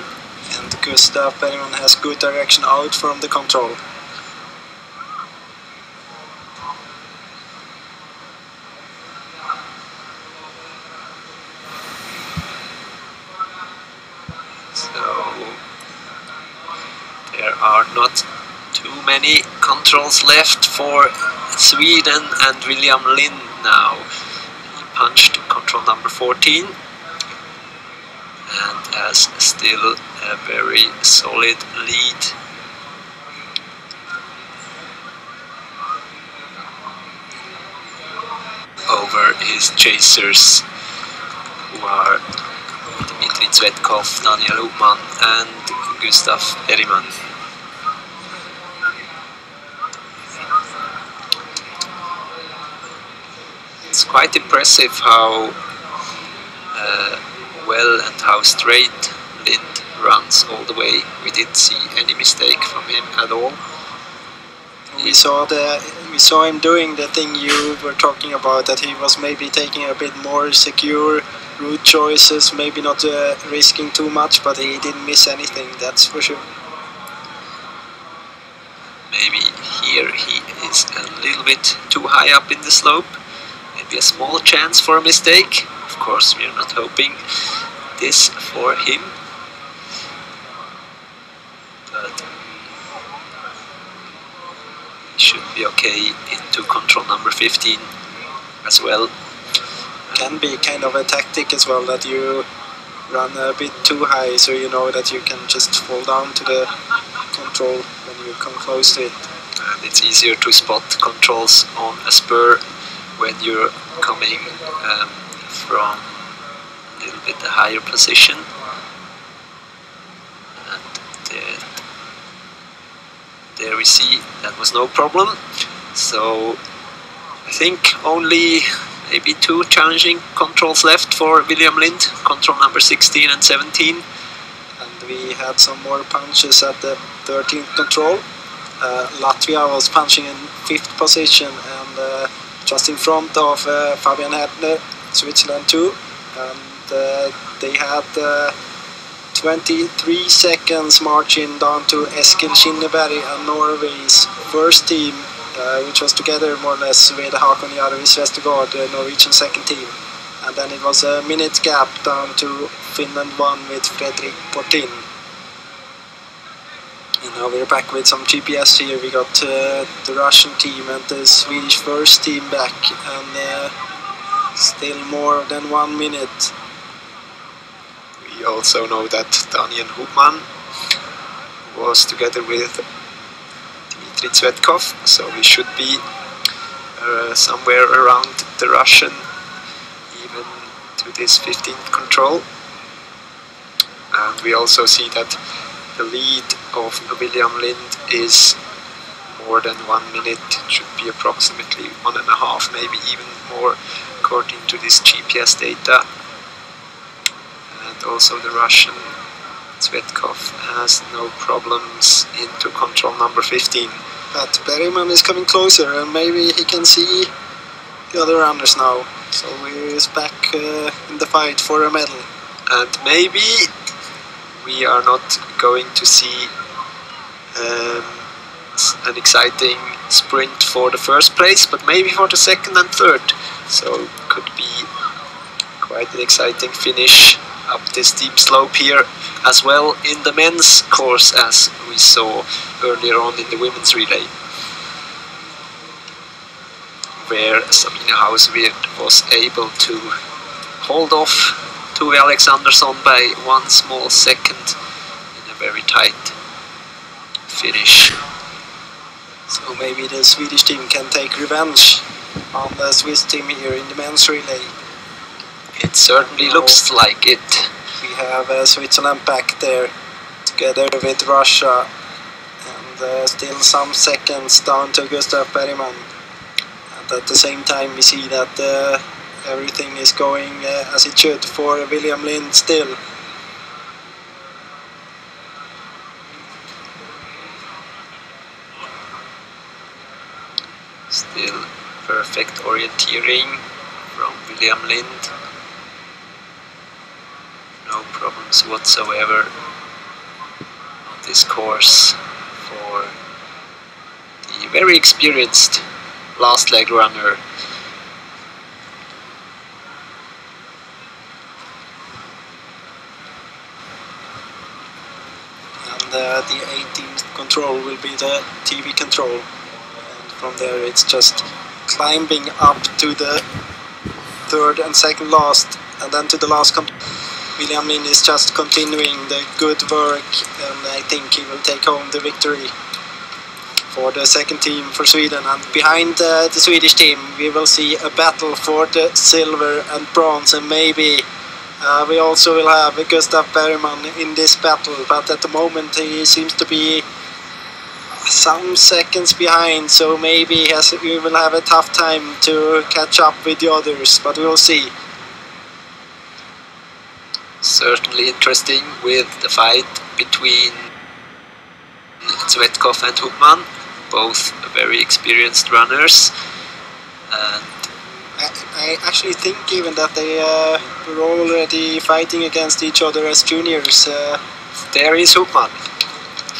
And Gustav Bergman has good direction out from the control. So there are not too many controls left for Sweden and William Lind now. He punched control number 14 and has still a very solid lead. Over his chasers, who are Dmitry Tsvetkov, Daniel Hubmann and Gustav Bergman. It's quite impressive how well and how straight Lind runs all the way. We didn't see any mistake from him at all. We saw him doing the thing you were talking about, that he was maybe taking a bit more secure route choices, maybe not risking too much, but he didn't miss anything, that's for sure. Maybe here he is a little bit too high up in the slope. Maybe a small chance for a mistake. Of course, we are not hoping this for him. But he should be okay into control number 15 as well. Can be kind of a tactic as well, that you run a bit too high, so you know that you can just fall down to the control when you come close to it. And it's easier to spot controls on a spur when you're coming from a little bit a higher position. And there we see that was no problem. So I think only maybe two challenging controls left for William Lind, control number 16 and 17. And we had some more punches at the 13th control. Latvia was punching in 5th position and just in front of Fabian Hertner, Switzerland too. And they had 23 seconds marching down to Eskil Kinneberg and Norway's first team, which was together more or less with Hakon Jarvis Vestergaard, the Norwegian second team. And then it was a minute gap down to Finland 1 with Fredrik Portin. And now we're back with some GPS here. We got the Russian team and the Swedish first team back, and still more than 1 minute. We also know that Daniel Hubmann was together with Dmitry Tsvetkov, so we should be somewhere around the Russian, even to this 15th control. And we also see that the lead of William Lind is more than 1 minute. It should be approximately 1.5, maybe even more, according to this GPS data. And also the Russian Tsvetkov has no problems into control number 15. But Bergman is coming closer, and maybe he can see the other runners now. So he is back in the fight for a medal. And maybe we are not going to see an exciting sprint for the first place, but maybe for the second and third. So could be quite an exciting finish up this steep slope here, as well in the men's course as we saw earlier on in the women's relay, where Sabine Hauswirth was able to hold off Tove Alexandersson by 1 small second in a very tight finish. So maybe the Swedish team can take revenge on the Swiss team here in the men's relay. It certainly looks like it. We have Switzerland back there together with Russia, and still some seconds down to Gustav Bergman. And at the same time we see that everything is going as it should for William Lind still. Still perfect orienteering from William Lind. No problems whatsoever on this course for the very experienced last leg runner. And the 18th control will be the TV control. And from there it's just climbing up to the third and second last, and then to the last control. William Lind is just continuing the good work, and I think he will take home the victory for the second team for Sweden. And behind the Swedish team we will see a battle for the silver and bronze, and maybe we also will have Gustav Bergman in this battle, but at the moment he seems to be some seconds behind, so maybe we will have a tough time to catch up with the others, but we'll see. Certainly interesting with the fight between Zvetkov and Hupman, both very experienced runners. And I actually think even that they were already fighting against each other as juniors. There is Hupman,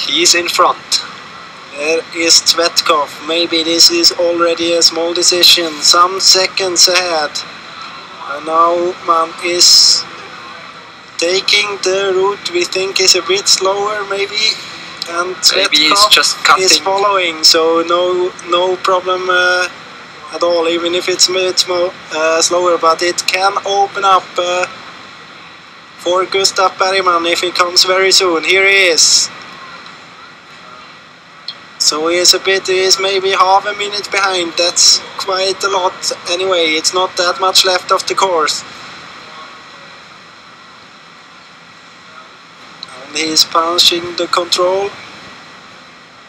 he's in front. There is Zvetkov. Maybe this is already a small decision, some seconds ahead. And now Hupman is taking the route we think is a bit slower, maybe, and Zvetkov is following, so no problem at all, even if it's a bit slower, but it can open up for Gustav Bergman if he comes very soon. Here he is. So he is maybe half a minute behind. That's quite a lot anyway. It's not that much left of the course. He's punching the control.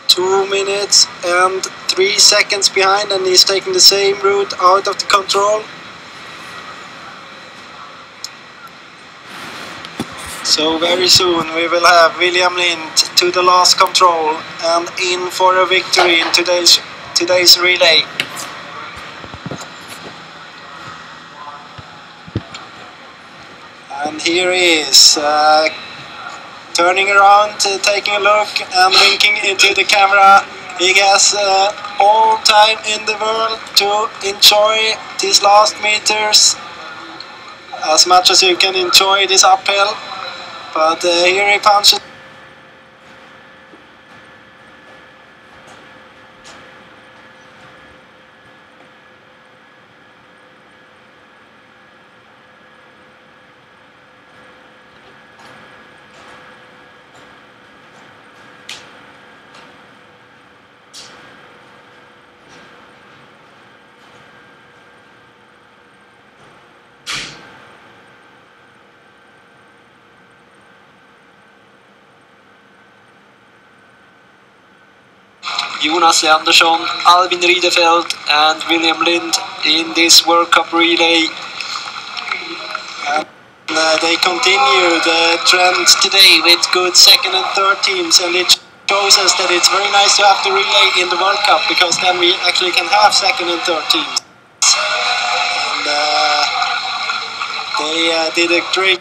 2 minutes and 3 seconds behind, and he's taking the same route out of the control. So very soon we will have William Lind to the last control and in for a victory in today's relay. And here he is. Turning around, taking a look and winking into the camera. He has all time in the world to enjoy these last meters as much as you can enjoy this uphill. But here he punches. Jonas Andersson, Albin Riedefeld and William Lind in this WorldCup relay. And they continue the trend today with good second and third teams, and it shows us that it's very nice to have the relay in the WorldCup, because then we actually can have second and third teams. And they did a great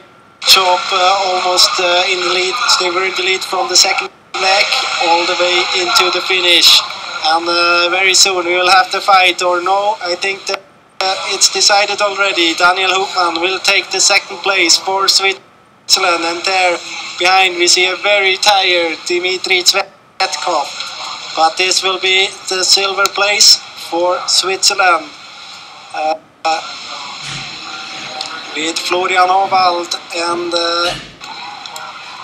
job, almost in the lead. They were in the lead from the second leg all the way into the finish, and very soon we will have the fight, or no, I think that it's decided already. Daniel Hupman will take the second place for Switzerland, and there behind we see a very tired Dmitry Zvetkov, but this will be the silver place for Switzerland with Florian Howald and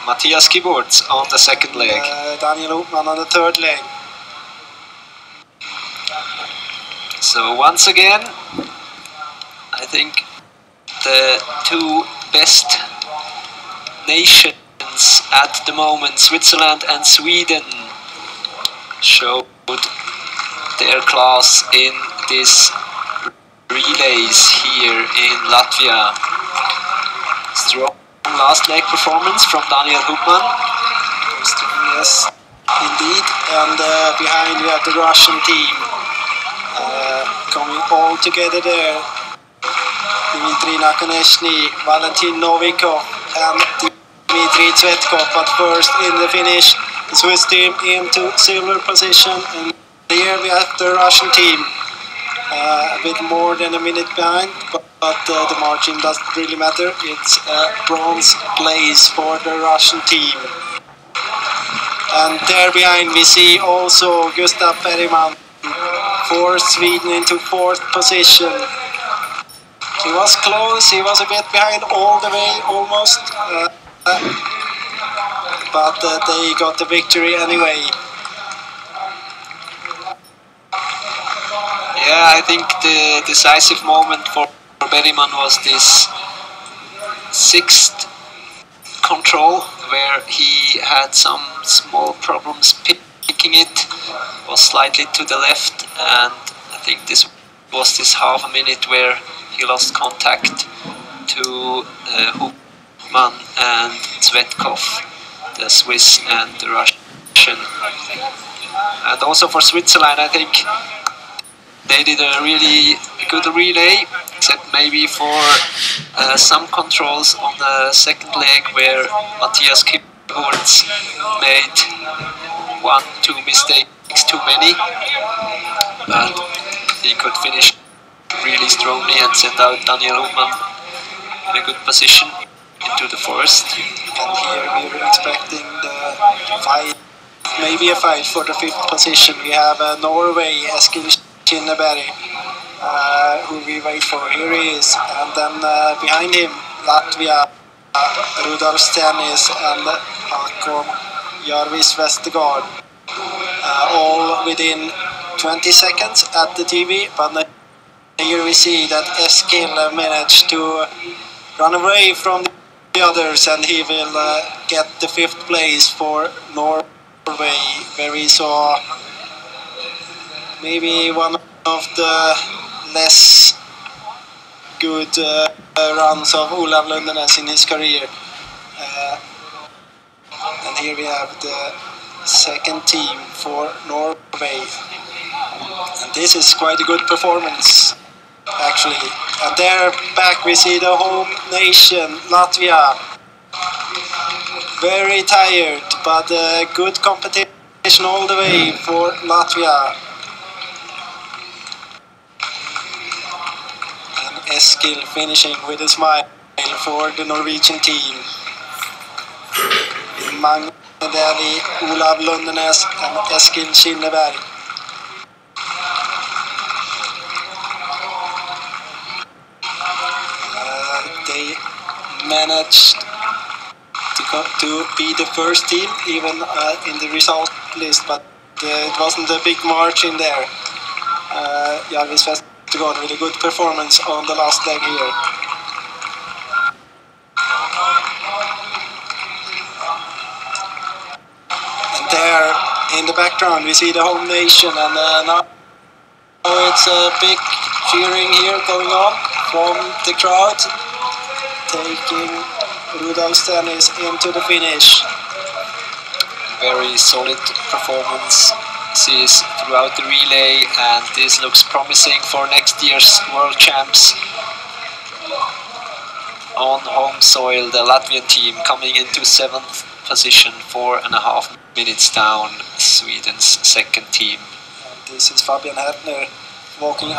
Matthias Kiburtz on the second leg. Daniel Hupman on the third leg. So once again, I think the two best nations at the moment, Switzerland and Sweden, showed their class in this relays here in Latvia. Strong last leg performance from Daniel Hubmann. Yes, indeed. And behind we have the Russian team coming all together there. Dmitry Nakonechny, Valentin Novikov and Dmitry Tsvetkov. But first in the finish, the Swiss team into silver position. And here we have the Russian team. A bit more than a minute behind, but the margin doesn't really matter. It's a bronze place for the Russian team. And there behind we see also Gustav Bergman for Sweden into fourth position. He was close, he was a bit behind all the way almost, but they got the victory anyway. Yeah, I think the decisive moment for Bergman was this sixth control, where he had some small problems picking it, was slightly to the left, and I think this was this half a minute where he lost contact to Hubmann and Tsvetkov, the Swiss and the Russian. And also for Switzerland, I think they did a really good relay, except maybe for some controls on the second leg where Matthias Kippurz made 1-2 mistakes too many, but he could finish really strongly and send out Daniel Hubmann in a good position into the first. And here we were expecting the fight, maybe a fight for the fifth position. We have Norway, Eskil Kinneberg, who we wait for. Here he is, and then behind him Latvia, Rudolf Stennis and Hakon Jarvis Vestergaard, all within 20 seconds at the TV. But here we see that Eskil managed to run away from the others, and he will get the fifth place for Norway, where we saw maybe one of the less good runs of Olav Lundenes in his career. And here we have the second team for Norway. And this is quite a good performance, actually. And there back we see the home nation, Latvia. Very tired, but good competition all the way for Latvia. Eskil finishing with a smile for the Norwegian team. Magne Deli, Olav Lundenes and Eskil Kinneberg. They managed to be the first team, even in the result list, but it wasn't a big margin there. Jarvis Vestergaard with a good performance on the last leg here. And there in the background we see the home nation, and now it's a big cheering here going on from the crowd, taking Rudolf Stennis into the finish. Very solid performance sees throughout the relay, and this looks promising for next year's World Champs. On home soil, the Latvian team coming into 7th position, 4.5 minutes down Sweden's second team. And this is Fabian Hertner walking